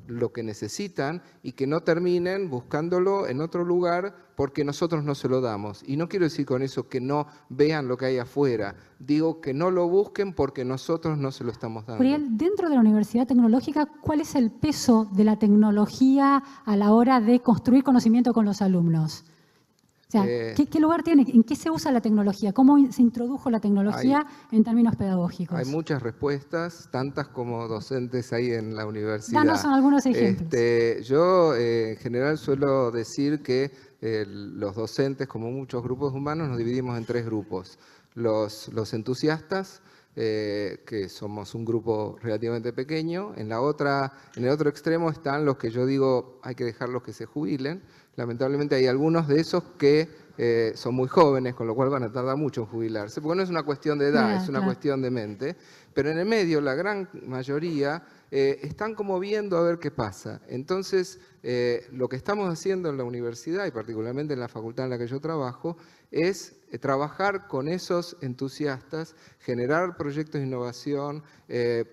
Speaker 4: lo que necesitan y que no terminen buscándolo en otro lugar porque nosotros no se lo damos. Y no quiero decir con eso que no vean lo que hay afuera, digo que no lo busquen porque nosotros no se lo estamos dando.
Speaker 1: Uriel, dentro de la Universidad Tecnológica, ¿cuál es el peso de la tecnología a la hora de construir conocimiento con los alumnos? O sea, ¿qué lugar tiene? ¿En qué se usa la tecnología? ¿Cómo se introdujo la tecnología en términos pedagógicos?
Speaker 4: Hay muchas respuestas, tantas como docentes hay en la universidad.
Speaker 1: Danos algunos ejemplos.
Speaker 4: Yo en general suelo decir que los docentes, como muchos grupos humanos, nos dividimos en tres grupos. Los entusiastas, que somos un grupo relativamente pequeño. En el otro extremo están los que yo digo hay que dejarlos que se jubilen. Lamentablemente hay algunos de esos que son muy jóvenes, con lo cual van a tardar mucho en jubilarse, porque no es una cuestión de edad, es una cuestión de mente. pero en el medio la gran mayoría están como viendo a ver qué pasa. Entonces, lo que estamos haciendo en la universidad y particularmente en la facultad en la que yo trabajo es trabajar con esos entusiastas, generar proyectos de innovación,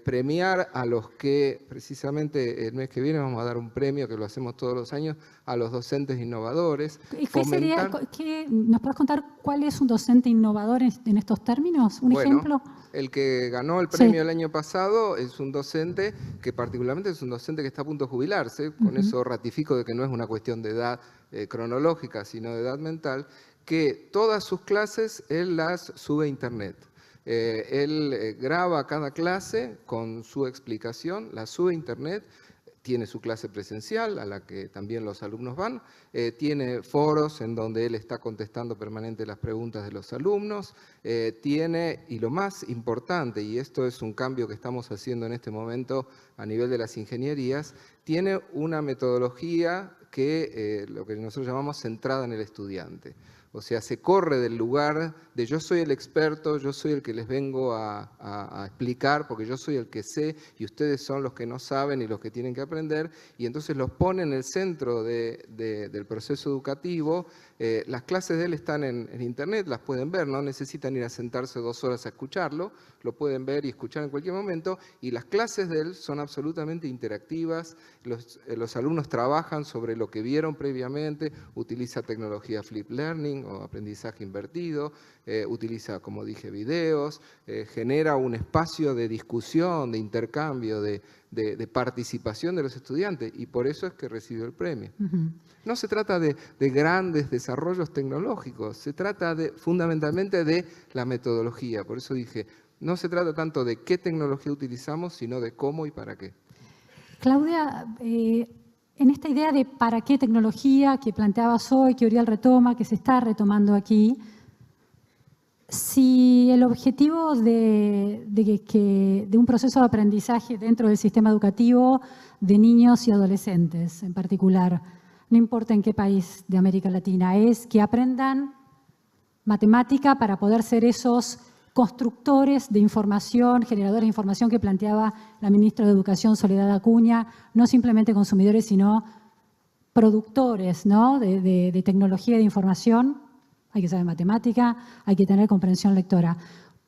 Speaker 4: premiar a los que, precisamente el mes que viene vamos a dar un premio, que lo hacemos todos los años, a los docentes innovadores.
Speaker 1: ¿Nos puedes contar cuál es un docente innovador en estos términos? ¿Un ejemplo?
Speaker 4: El que ganó el premio el año pasado es un docente que particularmente es un docente que está a punto de jubilarse, con eso ratifico de que no es una cuestión de edad cronológica, sino de edad mental, que todas sus clases él las sube a internet. Él graba cada clase con su explicación, la sube a internet, tiene su clase presencial a la que también los alumnos van, tiene foros en donde él está contestando permanentemente las preguntas de los alumnos, tiene, y lo más importante, y esto es un cambio que estamos haciendo en este momento a nivel de las ingenierías, tiene una metodología que lo que nosotros llamamos centrada en el estudiante. O sea, se corre del lugar de yo soy el experto, yo soy el que les vengo a explicar, porque yo soy el que sé y ustedes son los que no saben y los que tienen que aprender, y entonces los pone en el centro del proceso educativo. Las clases de él están en internet, las pueden ver, no necesitan ir a sentarse 2 horas a escucharlo, lo pueden ver y escuchar en cualquier momento, y las clases de él son absolutamente interactivas, los alumnos trabajan sobre lo que vieron previamente, utiliza tecnología flip learning o aprendizaje invertido, utiliza, como dije, videos, genera un espacio de discusión, de intercambio, de participación de los estudiantes, y por eso es que recibió el premio. No se trata de grandes desarrollos tecnológicos, se trata fundamentalmente de la metodología. Por eso dije, no se trata tanto de qué tecnología utilizamos, sino de cómo y para qué.
Speaker 1: Claudia, en esta idea de para qué tecnología que planteabas hoy, que Oriol retoma, que se está retomando aquí, si el objetivo de un proceso de aprendizaje dentro del sistema educativo de niños y adolescentes en particular, no importa en qué país de América Latina, es que aprendan matemática para poder ser esos constructores de información, generadores de información que planteaba la ministra de Educación, Soledad Acuña, no simplemente consumidores, sino productores, ¿no?, de tecnología y de información. Hay que saber matemática, hay que tener comprensión lectora.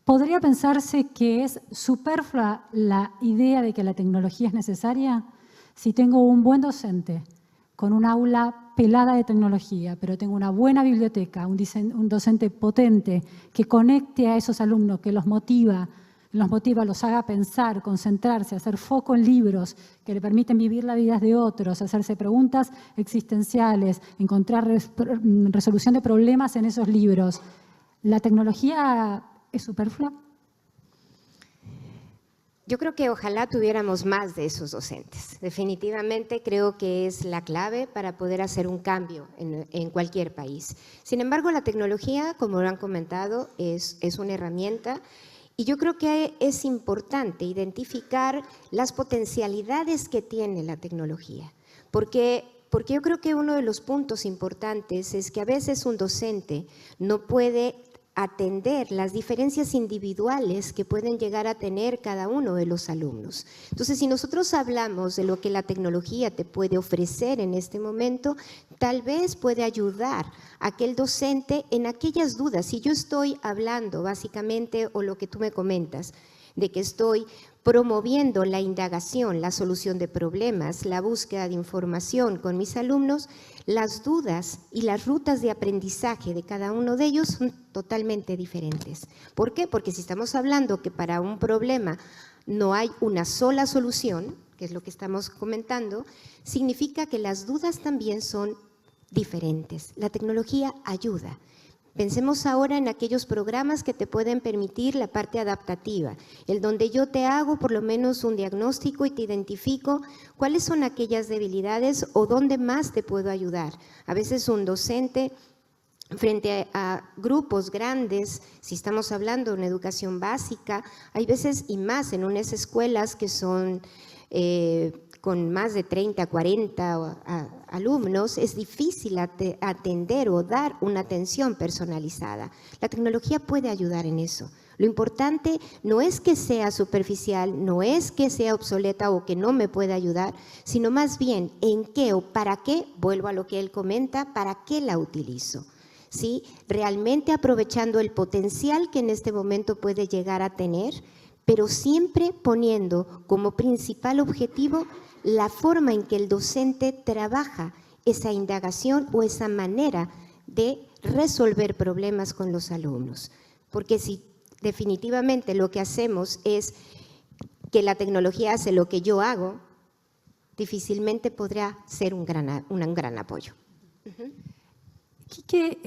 Speaker 1: ¿Podría pensarse que es superflua la idea de que la tecnología es necesaria? Si tengo un buen docente con un aula pelada de tecnología, pero tengo una buena biblioteca, un docente potente que conecte a esos alumnos, que los motiva, los haga pensar, concentrarse, hacer foco en libros que le permiten vivir la vida de otros, hacerse preguntas existenciales, encontrar resolución de problemas en esos libros. ¿La tecnología es superflua?
Speaker 3: Yo creo que ojalá tuviéramos más de esos docentes. Definitivamente creo que es la clave para poder hacer un cambio en cualquier país. Sin embargo, la tecnología, como lo han comentado, es una herramienta. Y yo creo que es importante identificar las potencialidades que tiene la tecnología, porque yo creo que uno de los puntos importantes es que a veces un docente no puede atender las diferencias individuales que pueden llegar a tener cada uno de los alumnos. Entonces, si nosotros hablamos de lo que la tecnología te puede ofrecer en este momento, tal vez puede ayudar a que el docente en aquellas dudas, si yo estoy hablando básicamente, o lo que tú me comentas, de que estoy promoviendo la indagación, la solución de problemas, la búsqueda de información con mis alumnos, las dudas y las rutas de aprendizaje de cada uno de ellos son totalmente diferentes. ¿Por qué? Porque si estamos hablando que para un problema no hay una sola solución, que es lo que estamos comentando, significa que las dudas también son diferentes. La tecnología ayuda. Pensemos ahora en aquellos programas que te pueden permitir la parte adaptativa, el donde yo te hago por lo menos un diagnóstico y te identifico cuáles son aquellas debilidades o dónde más te puedo ayudar. A veces un docente frente a grupos grandes, si estamos hablando de una educación básica, hay veces y más en unas escuelas que son con más de 30, 40 alumnos, es difícil atender o dar una atención personalizada. La tecnología puede ayudar en eso. Lo importante no es que sea superficial, no es que sea obsoleta o que no me pueda ayudar, sino más bien en qué o para qué, vuelvo a lo que él comenta, para qué la utilizo. ¿Sí? Realmente aprovechando el potencial que en este momento puede llegar a tener, pero siempre poniendo como principal objetivo la forma en que el docente trabaja esa indagación o esa manera de resolver problemas con los alumnos. Porque si definitivamente lo que hacemos es que la tecnología hace lo que yo hago, difícilmente podrá ser un gran apoyo.
Speaker 1: Quique,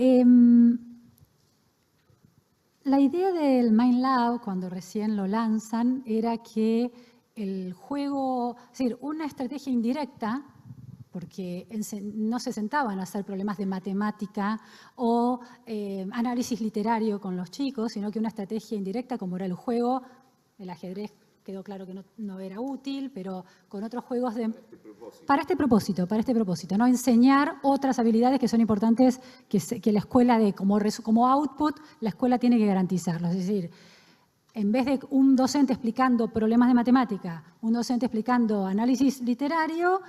Speaker 1: la idea del MindLab, cuando recién lo lanzan, era que el juego, es decir, una estrategia indirecta, porque no se sentaban a hacer problemas de matemática o análisis literario con los chicos, sino que una estrategia indirecta, como era el juego, el ajedrez quedó claro que no era útil, pero con otros juegos para este propósito, ¿no? Enseñar otras habilidades que son importantes que la escuela como output, la escuela tiene que garantizarlos. Es decir, en vez de un docente explicando problemas de matemática, un docente explicando análisis literario,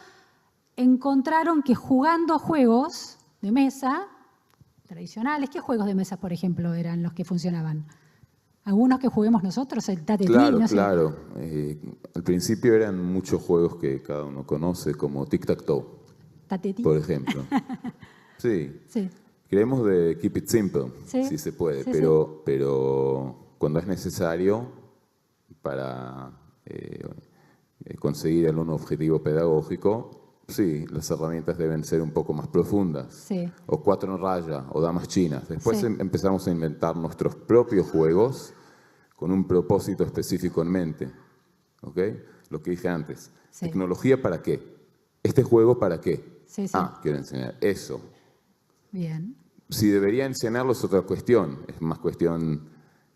Speaker 1: encontraron que jugando juegos de mesa tradicionales, ¿qué juegos de mesa, por ejemplo, eran los que funcionaban? ¿Algunos que juguemos nosotros? El Tatetí,
Speaker 2: Claro,
Speaker 1: no sé.
Speaker 2: claro. Al principio eran muchos juegos que cada uno conoce, como Tic-Tac-Toe,
Speaker 1: Tatetí.
Speaker 2: por ejemplo. Sí.
Speaker 1: Sí.
Speaker 2: Queremos de Keep It Simple,
Speaker 1: Sí,
Speaker 2: si se puede,
Speaker 1: sí,
Speaker 2: pero cuando es necesario para conseguir algún objetivo pedagógico, sí, las herramientas deben ser un poco más profundas.
Speaker 1: Sí.
Speaker 2: O 4 en raya, o damas chinas. Después
Speaker 1: Sí.
Speaker 2: empezamos a inventar nuestros propios juegos con un propósito específico en mente. ¿Ok? Lo que dije antes.
Speaker 1: Sí.
Speaker 2: ¿Tecnología para qué? ¿Este juego para qué?
Speaker 1: Sí, sí.
Speaker 2: Ah, quiero enseñar eso.
Speaker 1: Bien.
Speaker 2: Si debería enseñarlo es otra cuestión. Es más cuestión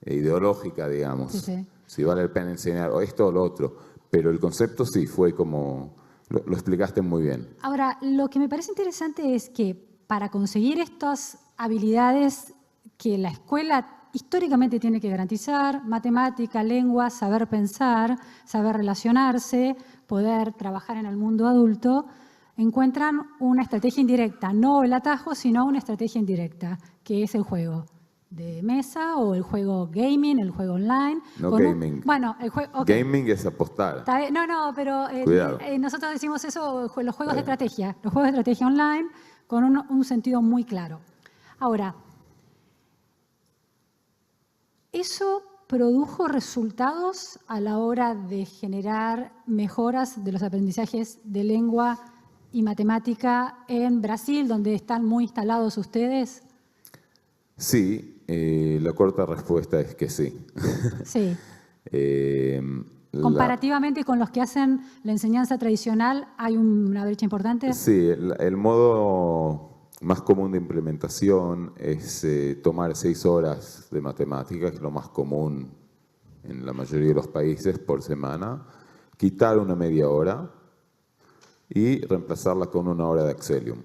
Speaker 2: ideológica, digamos.
Speaker 1: Sí, sí.
Speaker 2: Si vale la pena enseñar o esto o lo otro. Pero el concepto sí fue como... Lo explicaste muy bien.
Speaker 1: Ahora, lo que me parece interesante es que para conseguir estas habilidades que la escuela históricamente tiene que garantizar, matemática, lengua, saber pensar, saber relacionarse, poder trabajar en el mundo adulto, encuentran una estrategia indirecta, no el atajo, sino una estrategia indirecta, que es el juego de mesa o el juego gaming, el juego online.
Speaker 2: No gaming.
Speaker 1: Bueno, el juego... Okay.
Speaker 2: Gaming es apostar.
Speaker 1: No, pero
Speaker 2: Cuidado.
Speaker 1: Nosotros decimos eso, los juegos de estrategia, los juegos de estrategia online con un sentido muy claro. Ahora, ¿eso produjo resultados a la hora de generar mejoras de los aprendizajes de lengua y matemática en Brasil, donde están muy instalados ustedes?
Speaker 2: Sí, la corta respuesta es que sí.
Speaker 1: Sí. Comparativamente con los que hacen la enseñanza tradicional, ¿hay una brecha importante?
Speaker 2: Sí, el modo más común de implementación es tomar 6 horas de matemática, que es lo más común en la mayoría de los países por semana, quitar una media hora y reemplazarla con 1 hora de Accelium.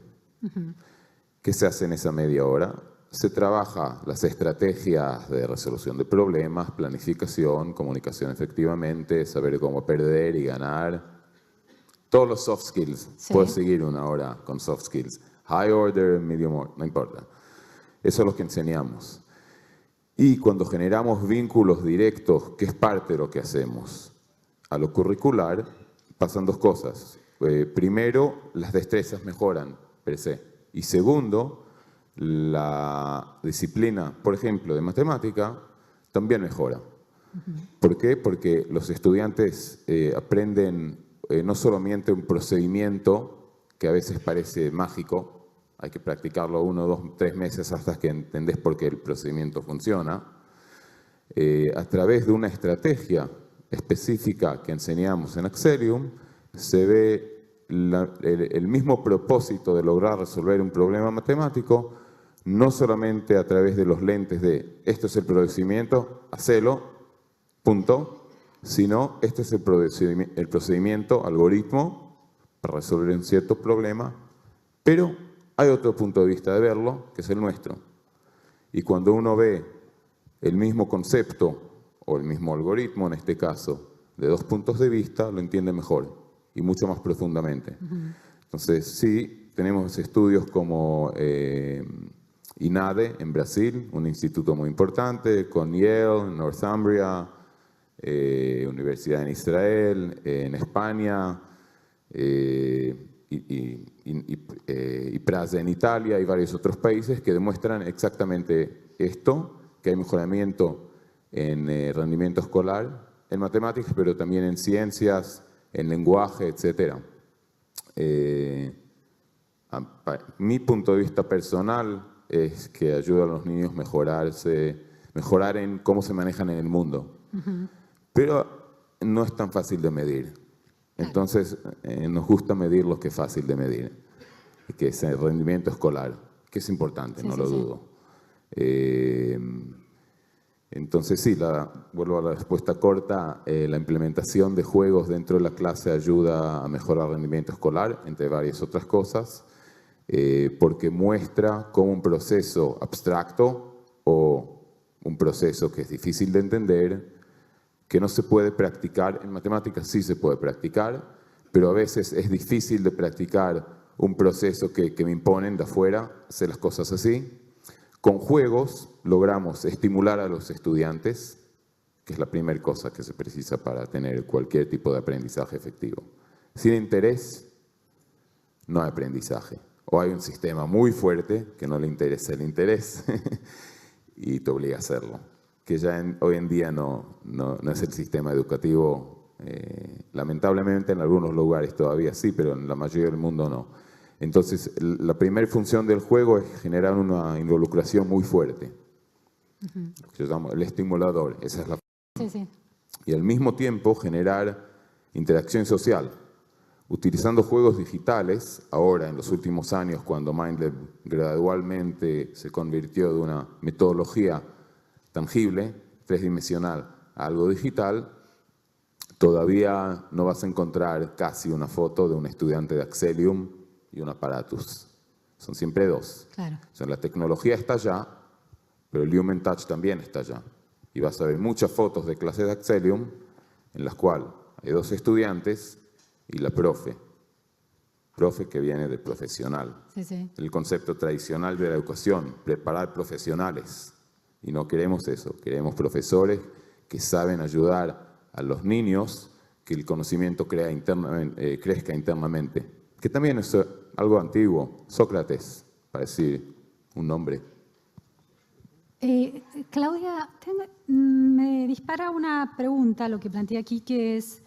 Speaker 2: ¿Qué se hace en esa media hora? Se trabaja las estrategias de resolución de problemas, planificación, comunicación efectivamente, saber cómo perder y ganar. Todos los soft skills.
Speaker 1: Sí.
Speaker 2: Puedo seguir 1 hora con soft skills. High order, medium order, no importa. Eso es lo que enseñamos. Y cuando generamos vínculos directos, que es parte de lo que hacemos, a lo curricular, pasan 2 cosas. Primero, las destrezas mejoran, per se. Y segundo, la disciplina, por ejemplo, de matemática, también mejora. ¿Por qué? Porque los estudiantes aprenden no solamente un procedimiento que a veces parece mágico, hay que practicarlo 1, 2, 3 meses hasta que entendés por qué el procedimiento funciona, a través de una estrategia específica que enseñamos en Accelium, se ve el mismo propósito de lograr resolver un problema matemático, no solamente a través de los lentes de esto es el procedimiento, hacelo, punto, sino este es el procedimiento, algoritmo, para resolver un cierto problema, pero hay otro punto de vista de verlo, que es el nuestro. Y cuando uno ve el mismo concepto o el mismo algoritmo, en este caso, de 2 puntos de vista, lo entiende mejor y mucho más profundamente. Entonces, sí, tenemos estudios como INADE en Brasil, un instituto muy importante, con Yale, Northumbria, Universidad en Israel, en España, y Prase en Italia y varios otros países que demuestran exactamente esto, que hay mejoramiento en rendimiento escolar, en matemáticas, pero también en ciencias, en lenguaje, etc. Mi punto de vista personal es que ayuda a los niños mejorar en cómo se manejan en el mundo. Pero no es tan fácil de medir. Entonces, nos gusta medir lo que es fácil de medir, que es el rendimiento escolar, que es importante, no lo dudo. Entonces, sí, vuelvo a la respuesta corta, la implementación de juegos dentro de la clase ayuda a mejorar el rendimiento escolar, entre varias otras cosas, porque muestra cómo un proceso abstracto o un proceso que es difícil de entender, que no se puede practicar. En matemáticas sí se puede practicar, pero a veces es difícil de practicar un proceso que me imponen de afuera, hacer las cosas así. Con juegos logramos estimular a los estudiantes, que es la primera cosa que se precisa para tener cualquier tipo de aprendizaje efectivo. Sin interés, no hay aprendizaje. O hay un sistema muy fuerte que no le interesa el interés y te obliga a hacerlo, que ya hoy en día no es el sistema educativo, lamentablemente en algunos lugares todavía sí, pero en la mayoría del mundo no. Entonces, la primera función del juego es generar una involucración muy fuerte, lo que yo llamo el estimulador, esa es la función. Y al mismo tiempo generar interacción social, utilizando juegos digitales. Ahora, en los últimos años, cuando Mindlab gradualmente se convirtió de una metodología tangible, tridimensional, a algo digital, todavía no vas a encontrar casi una foto de un estudiante de Axelium y un Apparatus. Son siempre dos.
Speaker 1: Claro.
Speaker 2: O sea, la tecnología está allá, pero el Human Touch también está allá. Y vas a ver muchas fotos de clases de Axelium en las cuales hay 2 estudiantes y la profe que viene de profesional. El concepto tradicional de la educación, preparar profesionales. Y no queremos eso, queremos profesores que saben ayudar a los niños que el conocimiento crezca internamente. Que también es algo antiguo, Sócrates, para decir un nombre.
Speaker 1: Claudia, me dispara una pregunta, lo que plantea aquí, que es,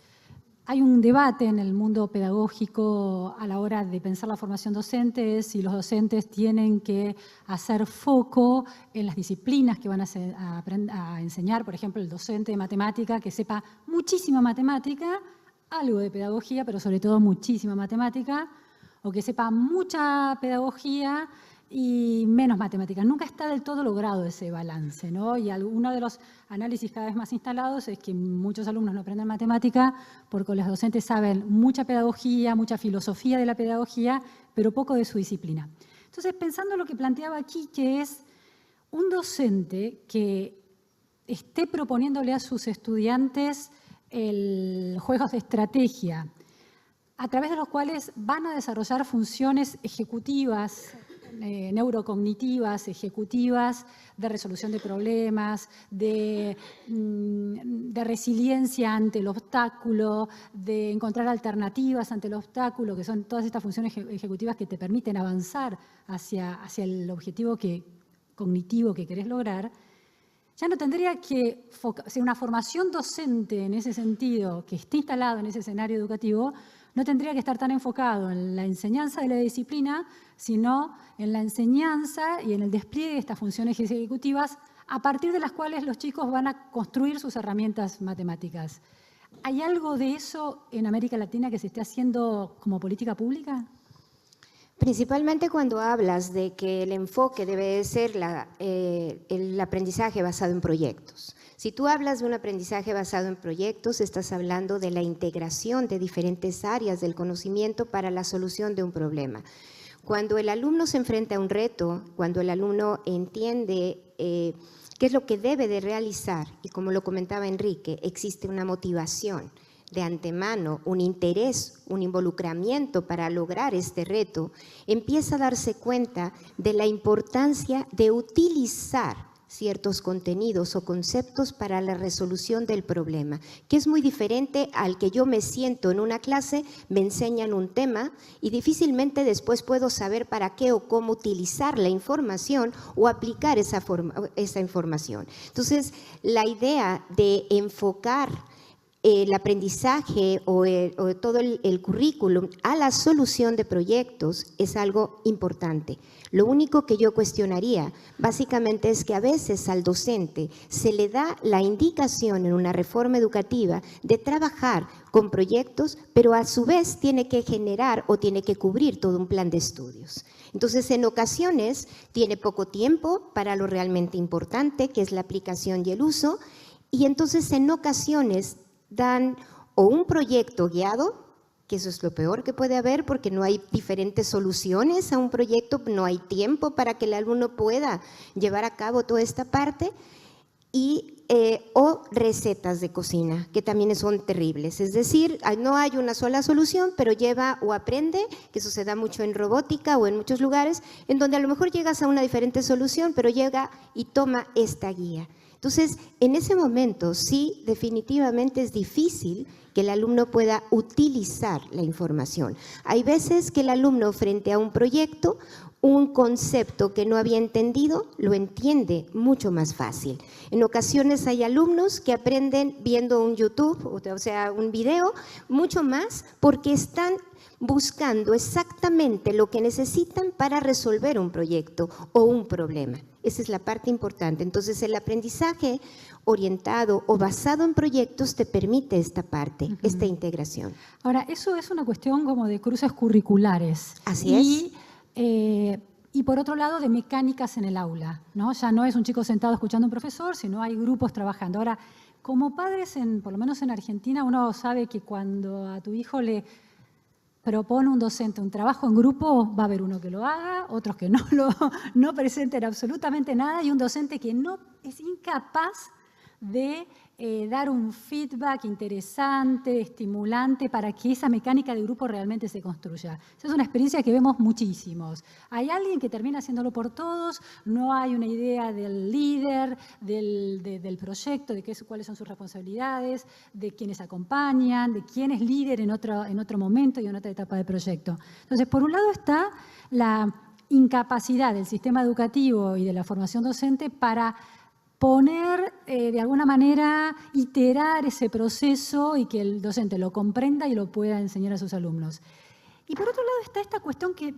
Speaker 1: hay un debate en el mundo pedagógico a la hora de pensar la formación docente, si los docentes tienen que hacer foco en las disciplinas que van a enseñar, por ejemplo, el docente de matemática, que sepa muchísima matemática, algo de pedagogía, pero sobre todo muchísima matemática, o que sepa mucha pedagogía y menos matemáticas. Nunca está del todo logrado ese balance, ¿no? Y uno de los análisis cada vez más instalados es que muchos alumnos no aprenden matemática porque los docentes saben mucha pedagogía, mucha filosofía de la pedagogía, pero poco de su disciplina. Entonces, pensando en lo que planteaba aquí, que es un docente que esté proponiéndole a sus estudiantes juegos de estrategia, a través de los cuales van a desarrollar funciones ejecutivas, neurocognitivas, ejecutivas, de resolución de problemas, de resiliencia ante el obstáculo, de encontrar alternativas ante el obstáculo, que son todas estas funciones ejecutivas que te permiten avanzar hacia el objetivo cognitivo que querés lograr. Ya no tendría que ser una formación docente en ese sentido, que esté instalado en ese escenario educativo, no tendría que estar tan enfocado en la enseñanza de la disciplina, sino en la enseñanza y en el despliegue de estas funciones ejecutivas, a partir de las cuales los chicos van a construir sus herramientas matemáticas. ¿Hay algo de eso en América Latina que se esté haciendo como política pública?
Speaker 3: Principalmente cuando hablas de que el enfoque debe ser el aprendizaje basado en proyectos. Si tú hablas de un aprendizaje basado en proyectos, estás hablando de la integración de diferentes áreas del conocimiento para la solución de un problema. Cuando el alumno se enfrenta a un reto, cuando el alumno entiende que qué es lo que debe de realizar, y como lo comentaba Enrique, existe una motivación de antemano, un interés, un involucramiento para lograr este reto, empieza a darse cuenta de la importancia de utilizar ciertos contenidos o conceptos para la resolución del problema, que es muy diferente al que yo me siento en una clase, me enseñan un tema y difícilmente después puedo saber para qué o cómo utilizar la información o aplicar esa información. Entonces, la idea de enfocar el aprendizaje o todo el currículum a la solución de proyectos es algo importante. Lo único que yo cuestionaría básicamente es que a veces al docente se le da la indicación en una reforma educativa de trabajar con proyectos, pero a su vez tiene que generar o tiene que cubrir todo un plan de estudios. Entonces, en ocasiones tiene poco tiempo para lo realmente importante, que es la aplicación y el uso, y entonces en ocasiones dan o un proyecto guiado, que eso es lo peor que puede haber porque no hay diferentes soluciones a un proyecto, no hay tiempo para que el alumno pueda llevar a cabo toda esta parte, o recetas de cocina, que también son terribles. Es decir, no hay una sola solución, pero lleva o aprende, que eso se da mucho en robótica o en muchos lugares, en donde a lo mejor llegas a una diferente solución, pero llega y toma esta guía. Entonces, en ese momento sí, definitivamente es difícil que el alumno pueda utilizar la información. Hay veces que el alumno frente a un proyecto, un concepto que no había entendido, lo entiende mucho más fácil. En ocasiones hay alumnos que aprenden viendo un YouTube, o sea, un video, mucho más porque están buscando exactamente lo que necesitan para resolver un proyecto o un problema. Esa es la parte importante. Entonces, el aprendizaje orientado o basado en proyectos te permite esta parte, esta integración.
Speaker 1: Ahora, eso es una cuestión como de cruces curriculares.
Speaker 3: Así es.
Speaker 1: Y por otro lado, de mecánicas en el aula, ¿no? Ya no es un chico sentado escuchando a un profesor, sino hay grupos trabajando. Ahora, como padres, por lo menos en Argentina, uno sabe que cuando a tu hijo le propone un docente un trabajo en grupo, va a haber uno que lo haga, otros que no presenten absolutamente nada y un docente que no es incapaz de dar un feedback interesante, estimulante, para que esa mecánica de grupo realmente se construya. Esa es una experiencia que vemos muchísimos. Hay alguien que termina haciéndolo por todos, no hay una idea del líder, del proyecto, de cuáles son sus responsabilidades, de quienes acompañan, de quién es líder en otro momento y en otra etapa del proyecto. Entonces, por un lado está la incapacidad del sistema educativo y de la formación docente para poner, de alguna manera, iterar ese proceso y que el docente lo comprenda y lo pueda enseñar a sus alumnos. Y por otro lado está esta cuestión que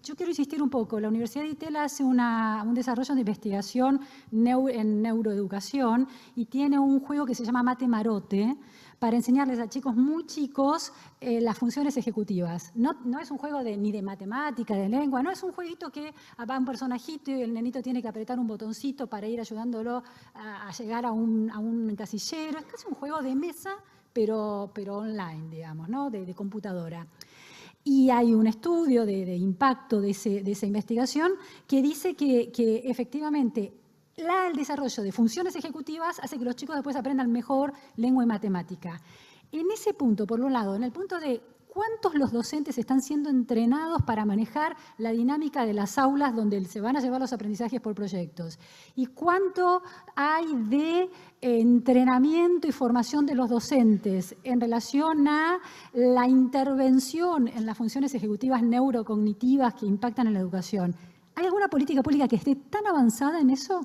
Speaker 1: yo quiero insistir un poco. La Universidad de ITEL hace un desarrollo de investigación en neuroeducación y tiene un juego que se llama Mate Marote para enseñarles a chicos muy chicos las funciones ejecutivas. No es un juego ni de matemática, de lengua, no es un jueguito que va un personajito y el nenito tiene que apretar un botoncito para ir ayudándolo a llegar a un casillero. Es casi un juego de mesa, pero online, digamos, ¿no? de computadora. Y hay un estudio de impacto de esa investigación que dice que efectivamente el desarrollo de funciones ejecutivas hace que los chicos después aprendan mejor lengua y matemática. En ese punto, por un lado, en el punto de cuántos los docentes están siendo entrenados para manejar la dinámica de las aulas donde se van a llevar los aprendizajes por proyectos y cuánto hay de entrenamiento y formación de los docentes en relación a la intervención en las funciones ejecutivas neurocognitivas que impactan en la educación. ¿Hay alguna política pública que esté tan avanzada en eso?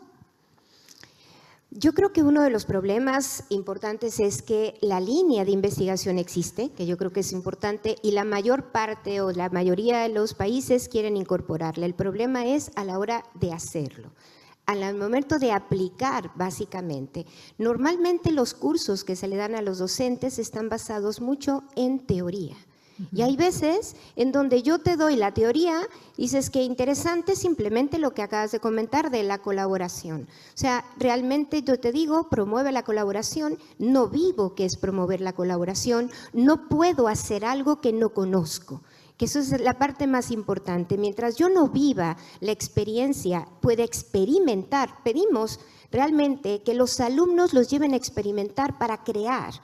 Speaker 3: Yo creo que uno de los problemas importantes es que la línea de investigación existe, que yo creo que es importante, y la mayor parte o la mayoría de los países quieren incorporarla. El problema es a la hora de hacerlo, al momento de aplicar, básicamente. Normalmente los cursos que se le dan a los docentes están basados mucho en teoría. Y hay veces en donde yo te doy la teoría, dices que interesante simplemente lo que acabas de comentar de la colaboración. O sea, realmente yo te digo, promueve la colaboración, no vivo qué es promover la colaboración, no puedo hacer algo que no conozco. que eso es la parte más importante. Mientras yo no viva la experiencia, pueda experimentar. Pedimos realmente que los alumnos los lleven a experimentar para crear.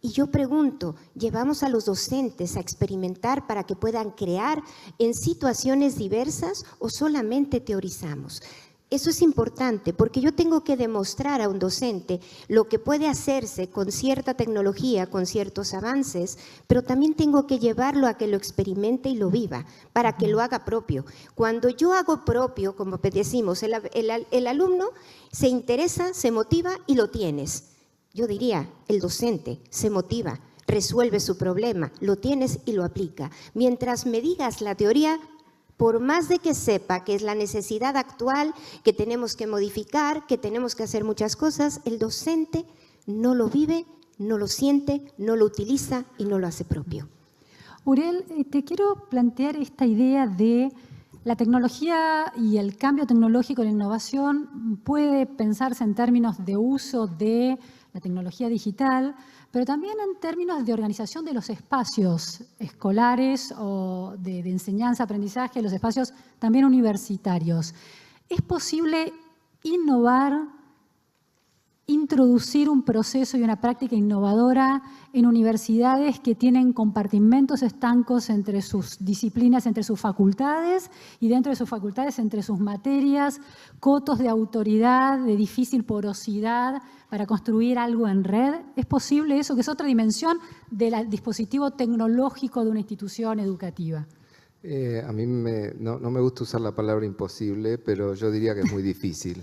Speaker 3: Y yo pregunto, ¿llevamos a los docentes a experimentar para que puedan crear en situaciones diversas o solamente teorizamos? Eso es importante porque yo tengo que demostrar a un docente lo que puede hacerse con cierta tecnología, con ciertos avances, pero también tengo que llevarlo a que lo experimente y lo viva, para que lo haga propio. Cuando yo hago propio, como decimos, el alumno se interesa, se motiva y lo tienes. Yo diría, el docente se motiva, resuelve su problema, lo tienes y lo aplica. Mientras me digas la teoría, por más de que sepa que es la necesidad actual, que tenemos que modificar, que tenemos que hacer muchas cosas, el docente no lo vive, no lo siente, no lo utiliza y no lo hace propio.
Speaker 1: Uriel, te quiero plantear esta idea de la tecnología y el cambio tecnológico, la innovación, puede pensarse en términos de uso de la tecnología digital, pero también en términos de organización de los espacios escolares o de enseñanza, aprendizaje, los espacios también universitarios. ¿Es posible innovar, introducir un proceso y una práctica innovadora en universidades que tienen compartimentos estancos entre sus disciplinas, entre sus facultades y dentro de sus facultades entre sus materias, cotos de autoridad, de difícil porosidad para construir algo en red? ¿Es posible eso, que es otra dimensión del dispositivo tecnológico de una institución educativa?
Speaker 4: A mí no me gusta usar la palabra imposible, pero yo diría que es muy difícil.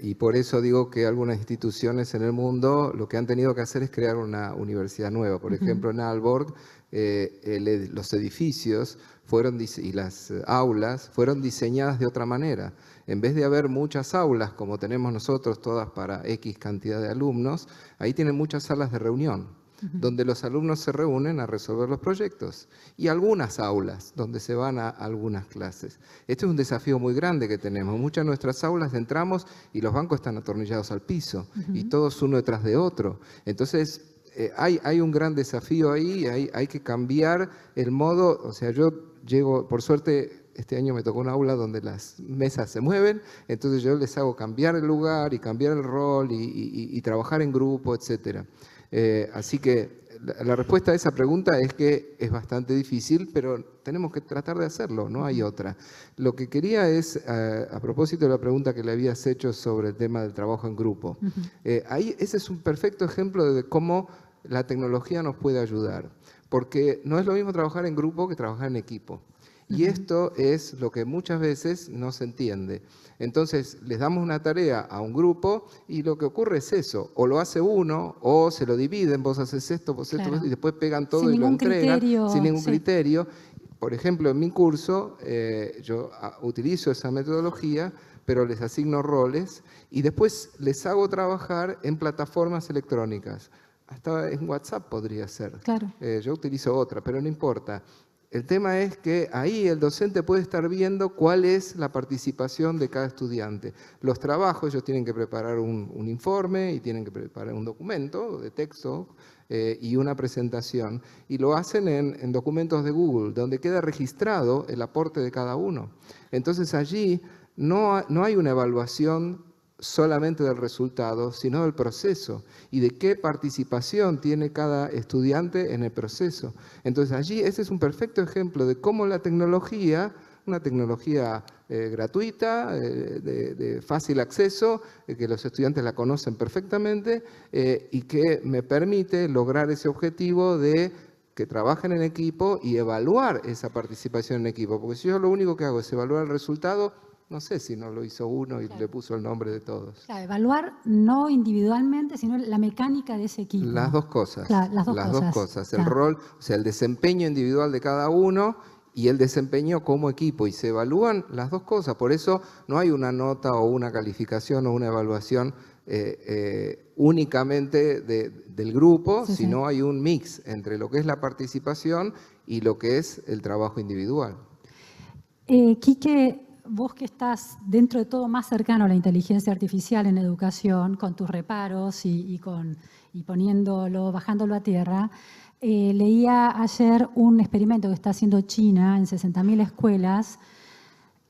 Speaker 4: Y por eso digo que algunas instituciones en el mundo lo que han tenido que hacer es crear una universidad nueva. Por ejemplo, en Aalborg, los edificios y las aulas fueron diseñadas de otra manera. En vez de haber muchas aulas, como tenemos nosotros, todas para X cantidad de alumnos, ahí tienen muchas salas de reunión, donde los alumnos se reúnen a resolver los proyectos, y algunas aulas donde se van a algunas clases. Este es un desafío muy grande que tenemos. Muchas de nuestras aulas entramos y los bancos están atornillados al piso, y todos uno detrás de otro. Entonces, hay un gran desafío ahí, hay que cambiar el modo. O sea, yo llego, por suerte, este año me tocó una aula donde las mesas se mueven, entonces yo les hago cambiar el lugar y cambiar el rol y trabajar en grupo, etcétera. Así que la respuesta a esa pregunta es que es bastante difícil, pero tenemos que tratar de hacerlo, no hay otra. Lo que quería es, a propósito de la pregunta que le habías hecho sobre el tema del trabajo en grupo, ese es un perfecto ejemplo de cómo la tecnología nos puede ayudar, porque no es lo mismo trabajar en grupo que trabajar en equipo. Y esto es lo que muchas veces no se entiende. Entonces, les damos una tarea a un grupo y lo que ocurre es eso. O lo hace uno, o se lo dividen, vos haces esto, vos esto, y después pegan todo y lo entregan sin ningún criterio. Por ejemplo, en mi curso, yo utilizo esa metodología, pero les asigno roles y después les hago trabajar en plataformas electrónicas. Hasta en WhatsApp podría ser. Claro. Yo utilizo otra, pero no importa. El tema es que ahí el docente puede estar viendo cuál es la participación de cada estudiante. Los trabajos, ellos tienen que preparar un informe y tienen que preparar un documento de texto y una presentación. Y lo hacen en documentos de Google, donde queda registrado el aporte de cada uno. Entonces allí no hay una evaluación solamente del resultado, sino del proceso y de qué participación tiene cada estudiante en el proceso. Entonces allí ese es un perfecto ejemplo de cómo la tecnología, una tecnología gratuita, de fácil acceso, que los estudiantes la conocen perfectamente y que me permite lograr ese objetivo de que trabajen en equipo y evaluar esa participación en equipo. Porque si yo lo único que hago es evaluar el resultado, no sé si no lo hizo uno y le puso el nombre de todos.
Speaker 1: Claro, evaluar no individualmente, sino la mecánica de ese equipo.
Speaker 4: Las dos cosas.
Speaker 1: Claro, las dos cosas.
Speaker 4: El rol, o sea, el desempeño individual de cada uno y el desempeño como equipo. Y se evalúan las dos cosas. Por eso no hay una nota o una calificación o una evaluación únicamente del grupo, sino hay un mix entre lo que es la participación y lo que es el trabajo individual.
Speaker 1: Quique, vos que estás dentro de todo más cercano a la inteligencia artificial en educación, con tus reparos y bajándolo a tierra, leía ayer un experimento que está haciendo China en 60.000 escuelas,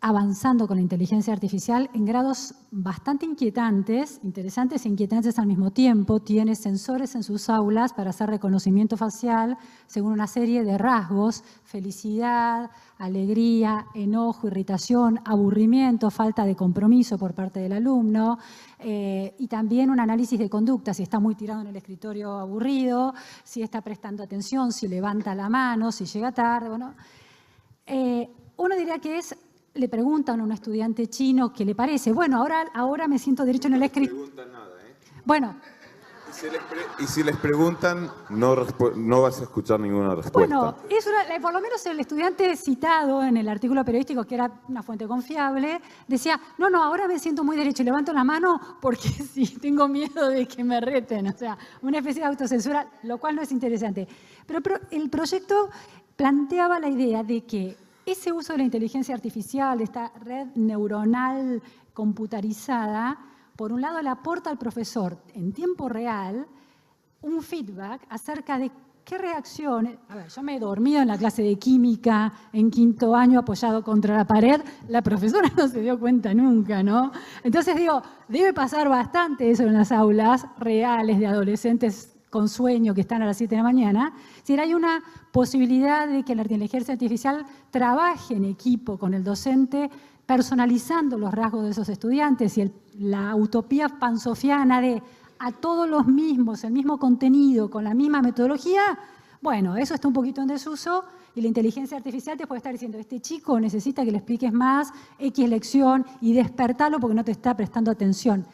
Speaker 1: avanzando con la inteligencia artificial en grados bastante inquietantes, interesantes e inquietantes al mismo tiempo. Tiene sensores en sus aulas para hacer reconocimiento facial según una serie de rasgos: felicidad, alegría, enojo, irritación, aburrimiento, falta de compromiso por parte del alumno, y también un análisis de conducta, si está muy tirado en el escritorio aburrido, si está prestando atención, si levanta la mano, si llega tarde. Bueno, uno diría que le preguntan a un estudiante chino qué le parece. Bueno, ahora me siento derecho en el escritorio.
Speaker 2: No preguntan nada, ¿eh?
Speaker 1: Bueno.
Speaker 2: Y si les preguntan, no vas a escuchar ninguna respuesta.
Speaker 1: Bueno, por lo menos el estudiante citado en el artículo periodístico, que era una fuente confiable, decía, no, ahora me siento muy derecho y levanto la mano porque sí, tengo miedo de que me reten. O sea, una especie de autocensura, lo cual no es interesante. Pero el proyecto planteaba la idea de que ese uso de la inteligencia artificial, de esta red neuronal computarizada, por un lado le aporta al profesor en tiempo real un feedback acerca de qué reacción. A ver, yo me he dormido en la clase de química en 5º año apoyado contra la pared, la profesora no se dio cuenta nunca, ¿no? Entonces digo, debe pasar bastante eso en las aulas reales de adolescentes con sueño que están a las 7 de la mañana. Si hay una posibilidad de que la inteligencia artificial trabaje en equipo con el docente, personalizando los rasgos de esos estudiantes, y la utopía pansofiana de a todos los mismos, el mismo contenido, con la misma metodología, bueno, eso está un poquito en desuso, y la inteligencia artificial te puede estar diciendo, este chico necesita que le expliques más X lección y despertarlo porque no te está prestando atención.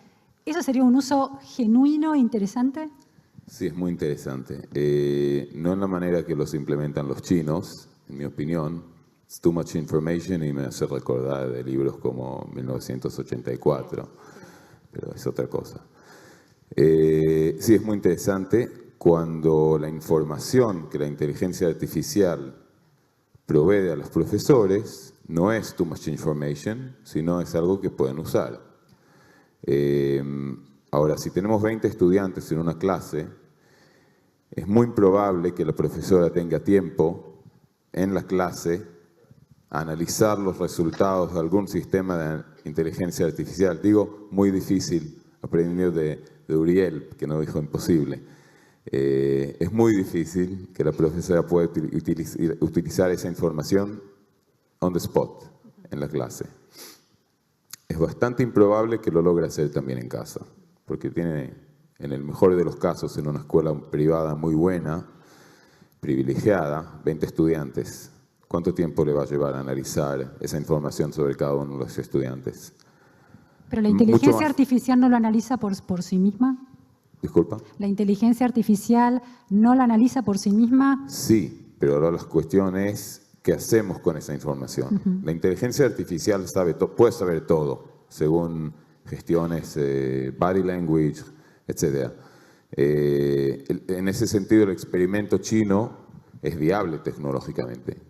Speaker 1: ¿Eso sería un uso genuino e interesante?
Speaker 2: Sí, es muy interesante. No en la manera que los implementan los chinos, en mi opinión. It's too much information y me hace recordar de libros como 1984, pero es otra cosa. Sí, es muy interesante cuando la información que la inteligencia artificial provee a los profesores no es too much information, sino es algo que pueden usar. Ahora, si tenemos 20 estudiantes en una clase, es muy improbable que la profesora tenga tiempo en la clase a analizar los resultados de algún sistema de inteligencia artificial. Digo, muy difícil, aprendiendo de Uriel, que no dijo imposible. Es muy difícil que la profesora pueda utilizar esa información on the spot, en la clase. Es bastante improbable que lo logre hacer también en casa, porque tiene, en el mejor de los casos, en una escuela privada muy buena, privilegiada, 20 estudiantes. ¿Cuánto tiempo le va a llevar a analizar esa información sobre cada uno de los estudiantes?
Speaker 1: ¿Pero la inteligencia artificial no lo analiza por sí misma?
Speaker 2: ¿Disculpa?
Speaker 1: ¿La inteligencia artificial no la analiza por sí misma?
Speaker 2: Sí, pero ahora la cuestión es qué hacemos con esa información. La inteligencia artificial puede saber todo, según gestiones body language, etc. En ese sentido, el experimento chino es viable tecnológicamente.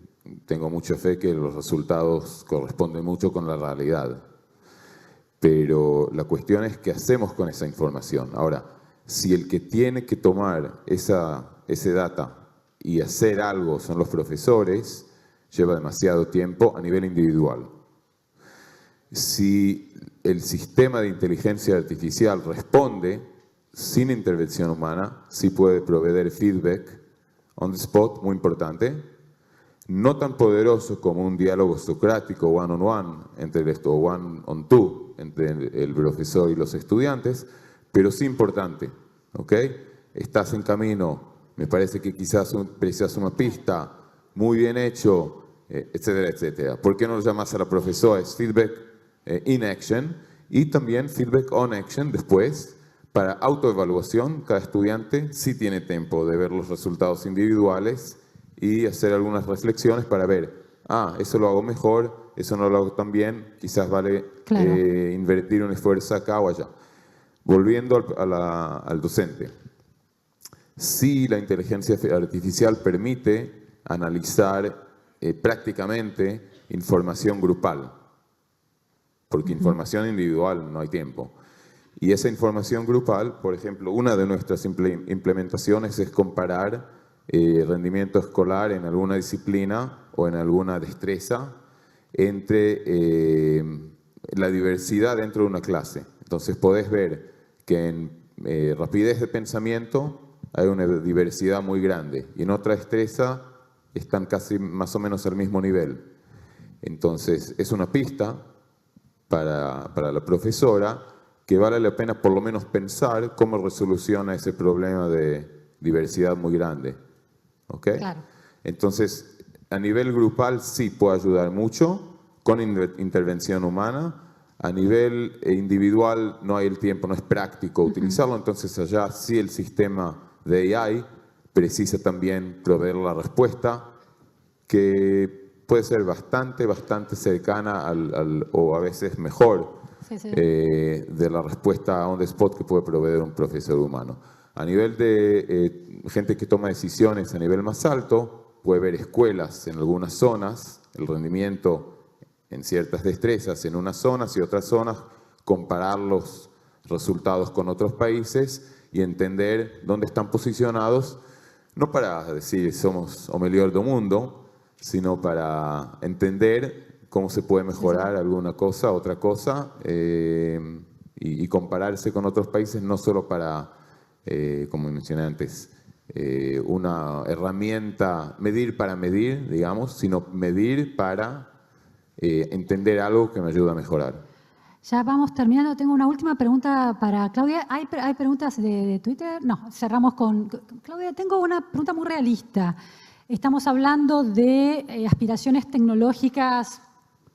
Speaker 2: Tengo mucha fe que los resultados corresponden mucho con la realidad. Pero la cuestión es qué hacemos con esa información. Ahora, si el que tiene que tomar ese data y hacer algo son los profesores, lleva demasiado tiempo a nivel individual. Si el sistema de inteligencia artificial responde sin intervención humana, sí puede proveer feedback on the spot, muy importante. No tan poderoso como un diálogo socrático one-on-one, o one-on-two, entre el profesor y los estudiantes, pero sí importante, ¿ok? Estás en camino, me parece que quizás precisas una pista, muy bien hecho, etcétera, etcétera. ¿Por qué no lo llamas a la profesora? Es feedback in action y también feedback on action después, para autoevaluación. Cada estudiante sí tiene tiempo de ver los resultados individuales y hacer algunas reflexiones para ver, eso lo hago mejor, eso no lo hago tan bien, quizás vale invertir un esfuerzo acá o allá. Volviendo al docente. Sí, la inteligencia artificial permite analizar prácticamente información grupal, porque información individual no hay tiempo. Y esa información grupal, por ejemplo, una de nuestras implementaciones es comparar rendimiento escolar en alguna disciplina o en alguna destreza entre la diversidad dentro de una clase. Entonces podés ver que en rapidez de pensamiento hay una diversidad muy grande y en otra destreza están casi más o menos al mismo nivel. Entonces es una pista para la profesora que vale la pena por lo menos pensar cómo resoluciona ese problema de diversidad muy grande. ¿Ok?
Speaker 1: Claro.
Speaker 2: Entonces, a nivel grupal sí puede ayudar mucho con intervención humana. A nivel individual no hay el tiempo, no es práctico utilizarlo. Entonces allá sí el sistema de AI precisa también proveer la respuesta que puede ser bastante cercana o a veces mejor de la respuesta on the spot que puede proveer un profesor humano. A nivel de gente que toma decisiones a nivel más alto, puede ver escuelas en algunas zonas, el rendimiento en ciertas destrezas en unas zonas y otras zonas, comparar los resultados con otros países y entender dónde están posicionados, no para decir somos o mejor del mundo, sino para entender cómo se puede mejorar alguna cosa, otra cosa, y compararse con otros países, no solo para, como mencioné antes, una herramienta, medir para medir, digamos, sino medir para entender algo que me ayuda a mejorar.
Speaker 1: Ya vamos terminando. Tengo una última pregunta para Claudia. ¿Hay preguntas de Twitter? No, cerramos con... Claudia, tengo una pregunta muy realista. Estamos hablando de aspiraciones tecnológicas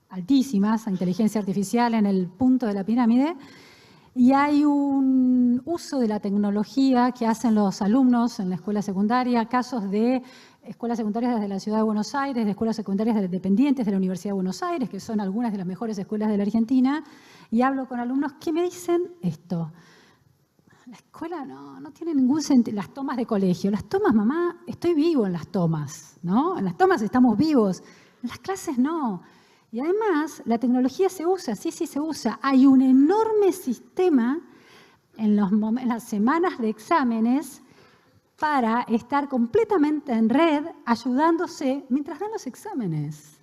Speaker 1: altísimas, a inteligencia artificial en el punto de la pirámide, y hay un uso de la tecnología que hacen los alumnos en la escuela secundaria, casos de escuelas secundarias desde la Ciudad de Buenos Aires, de escuelas secundarias dependientes de la Universidad de Buenos Aires, que son algunas de las mejores escuelas de la Argentina, y hablo con alumnos que me dicen esto. La escuela no tiene ningún sentido. Las tomas de colegio. Las tomas, mamá, estoy vivo en las tomas, ¿no? En las tomas estamos vivos. En las clases no. Y además, la tecnología se usa, sí se usa. Hay un enorme sistema en las semanas de exámenes para estar completamente en red, ayudándose mientras dan los exámenes.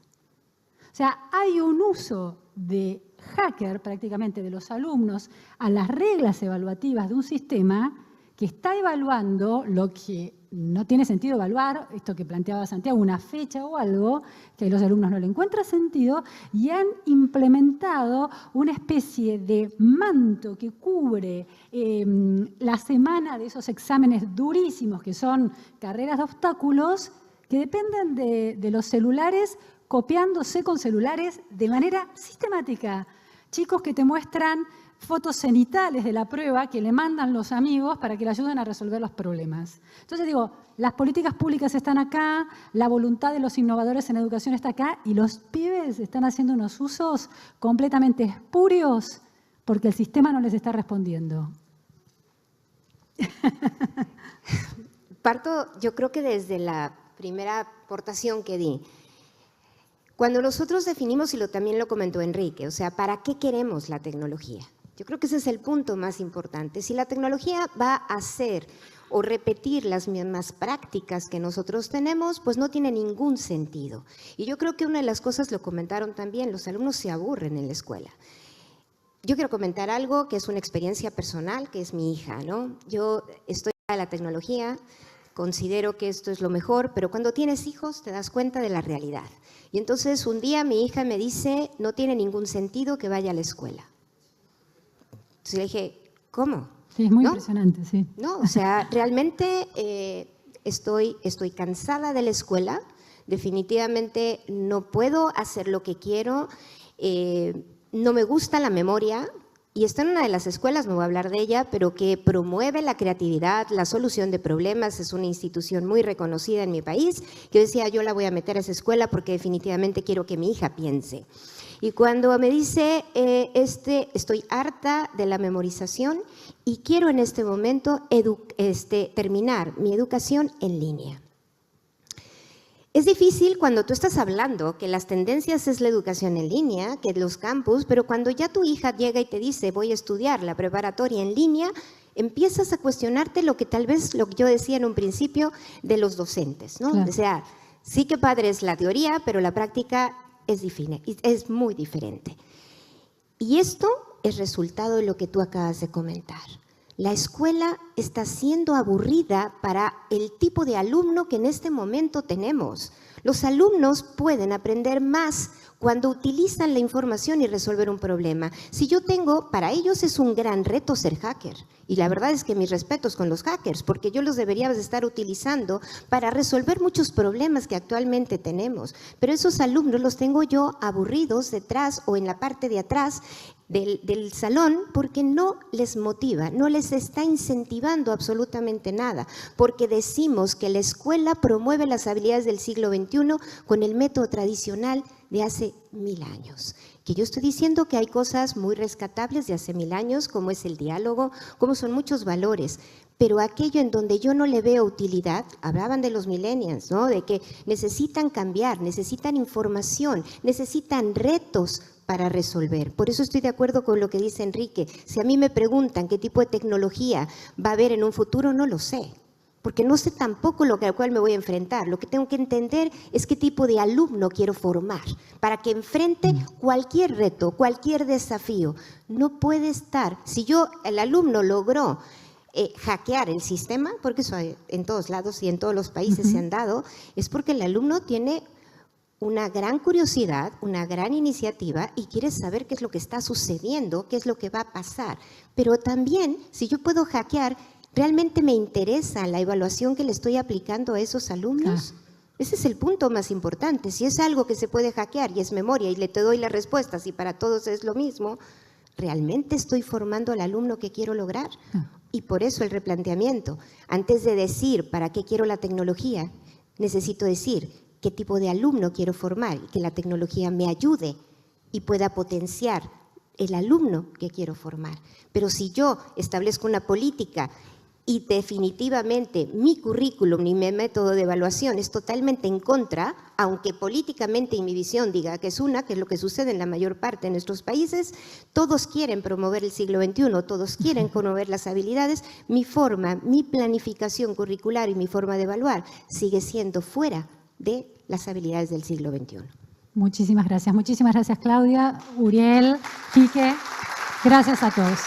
Speaker 1: O sea, hay un uso de hacker prácticamente de los alumnos a las reglas evaluativas de un sistema que está evaluando lo que no tiene sentido evaluar, esto que planteaba Santiago, una fecha o algo, que a los alumnos no le encuentra sentido, y han implementado una especie de manto que cubre la semana de esos exámenes durísimos, que son carreras de obstáculos, que dependen de los celulares, copiándose con celulares de manera sistemática. Chicos que te muestran fotos cenitales de la prueba que le mandan los amigos para que le ayuden a resolver los problemas. Entonces digo, las políticas públicas están acá, la voluntad de los innovadores en educación está acá y los pibes están haciendo unos usos completamente espurios porque el sistema no les está respondiendo.
Speaker 3: Parto, yo creo que desde la primera aportación que di. Cuando nosotros definimos, y también lo comentó Enrique, o sea, ¿para qué queremos la tecnología? Yo creo que ese es el punto más importante. Si la tecnología va a hacer o repetir las mismas prácticas que nosotros tenemos, pues no tiene ningún sentido. Y yo creo que una de las cosas, lo comentaron también, los alumnos se aburren en la escuela. Yo quiero comentar algo que es una experiencia personal, que es mi hija, ¿no? Yo estoy en la tecnología, considero que esto es lo mejor, pero cuando tienes hijos te das cuenta de la realidad. Y entonces un día mi hija me dice, no tiene ningún sentido que vaya a la escuela. Entonces le dije, ¿cómo?
Speaker 1: Sí, es muy
Speaker 3: ¿no?
Speaker 1: impresionante, sí.
Speaker 3: No, o sea, realmente estoy cansada de la escuela, definitivamente no puedo hacer lo que quiero, no me gusta la memoria, y está en una de las escuelas, no voy a hablar de ella, pero que promueve la creatividad, la solución de problemas, es una institución muy reconocida en mi país, que decía, yo la voy a meter a esa escuela porque definitivamente quiero que mi hija piense. Y cuando me dice, estoy harta de la memorización y quiero en este momento terminar mi educación en línea. Es difícil cuando tú estás hablando que las tendencias es la educación en línea, que los campus, pero cuando ya tu hija llega y te dice voy a estudiar la preparatoria en línea, empiezas a cuestionarte lo que tal vez, lo que yo decía en un principio, de los docentes, ¿no?
Speaker 1: Claro.
Speaker 3: O sea, sí que padre es la teoría, pero la práctica es muy diferente. Y esto es resultado de lo que tú acabas de comentar. La escuela está siendo aburrida para el tipo de alumno que en este momento tenemos. Los alumnos pueden aprender más cuando utilizan la información y resolver un problema. Si yo tengo, para ellos es un gran reto ser hacker. Y la verdad es que mis respetos con los hackers, porque yo los debería estar utilizando para resolver muchos problemas que actualmente tenemos. Pero esos alumnos los tengo yo aburridos detrás o en la parte de atrás del salón porque no les motiva, no les está incentivando absolutamente nada, porque decimos que la escuela promueve las habilidades del siglo XXI con el método tradicional de hace 1000 años. Que yo estoy diciendo que hay cosas muy rescatables de hace 1000 años, como es el diálogo, como son muchos valores, pero aquello en donde yo no le veo utilidad, hablaban de los millennials, ¿no? De que necesitan cambiar, necesitan información, necesitan retos para resolver. Por eso estoy de acuerdo con lo que dice Enrique. Si a mí me preguntan qué tipo de tecnología va a haber en un futuro, no lo sé, porque no sé tampoco al cual me voy a enfrentar. Lo que tengo que entender es qué tipo de alumno quiero formar para que enfrente cualquier reto, cualquier desafío. No puede estar, si el alumno logró hackear el sistema, porque eso en todos lados y en todos los países se han dado, es porque el alumno tiene una gran curiosidad, una gran iniciativa y quiere saber qué es lo que está sucediendo, qué es lo que va a pasar. Pero también, si yo puedo hackear, ¿realmente me interesa la evaluación que le estoy aplicando a esos alumnos? Ese es el punto más importante. Si es algo que se puede hackear y es memoria y te doy las respuestas y para todos es lo mismo, ¿realmente estoy formando al alumno que quiero lograr? Y por eso el replanteamiento. Antes de decir para qué quiero la tecnología, necesito decir qué tipo de alumno quiero formar y que la tecnología me ayude y pueda potenciar el alumno que quiero formar. Pero si yo establezco una política y definitivamente mi currículum y mi método de evaluación es totalmente en contra, aunque políticamente y mi visión diga que es lo que sucede en la mayor parte de nuestros países, todos quieren promover el siglo XXI, todos quieren promover las habilidades, mi forma, mi planificación curricular y mi forma de evaluar sigue siendo fuera de las habilidades del siglo XXI.
Speaker 1: Muchísimas gracias, Claudia, Uriel, Quique, gracias a todos.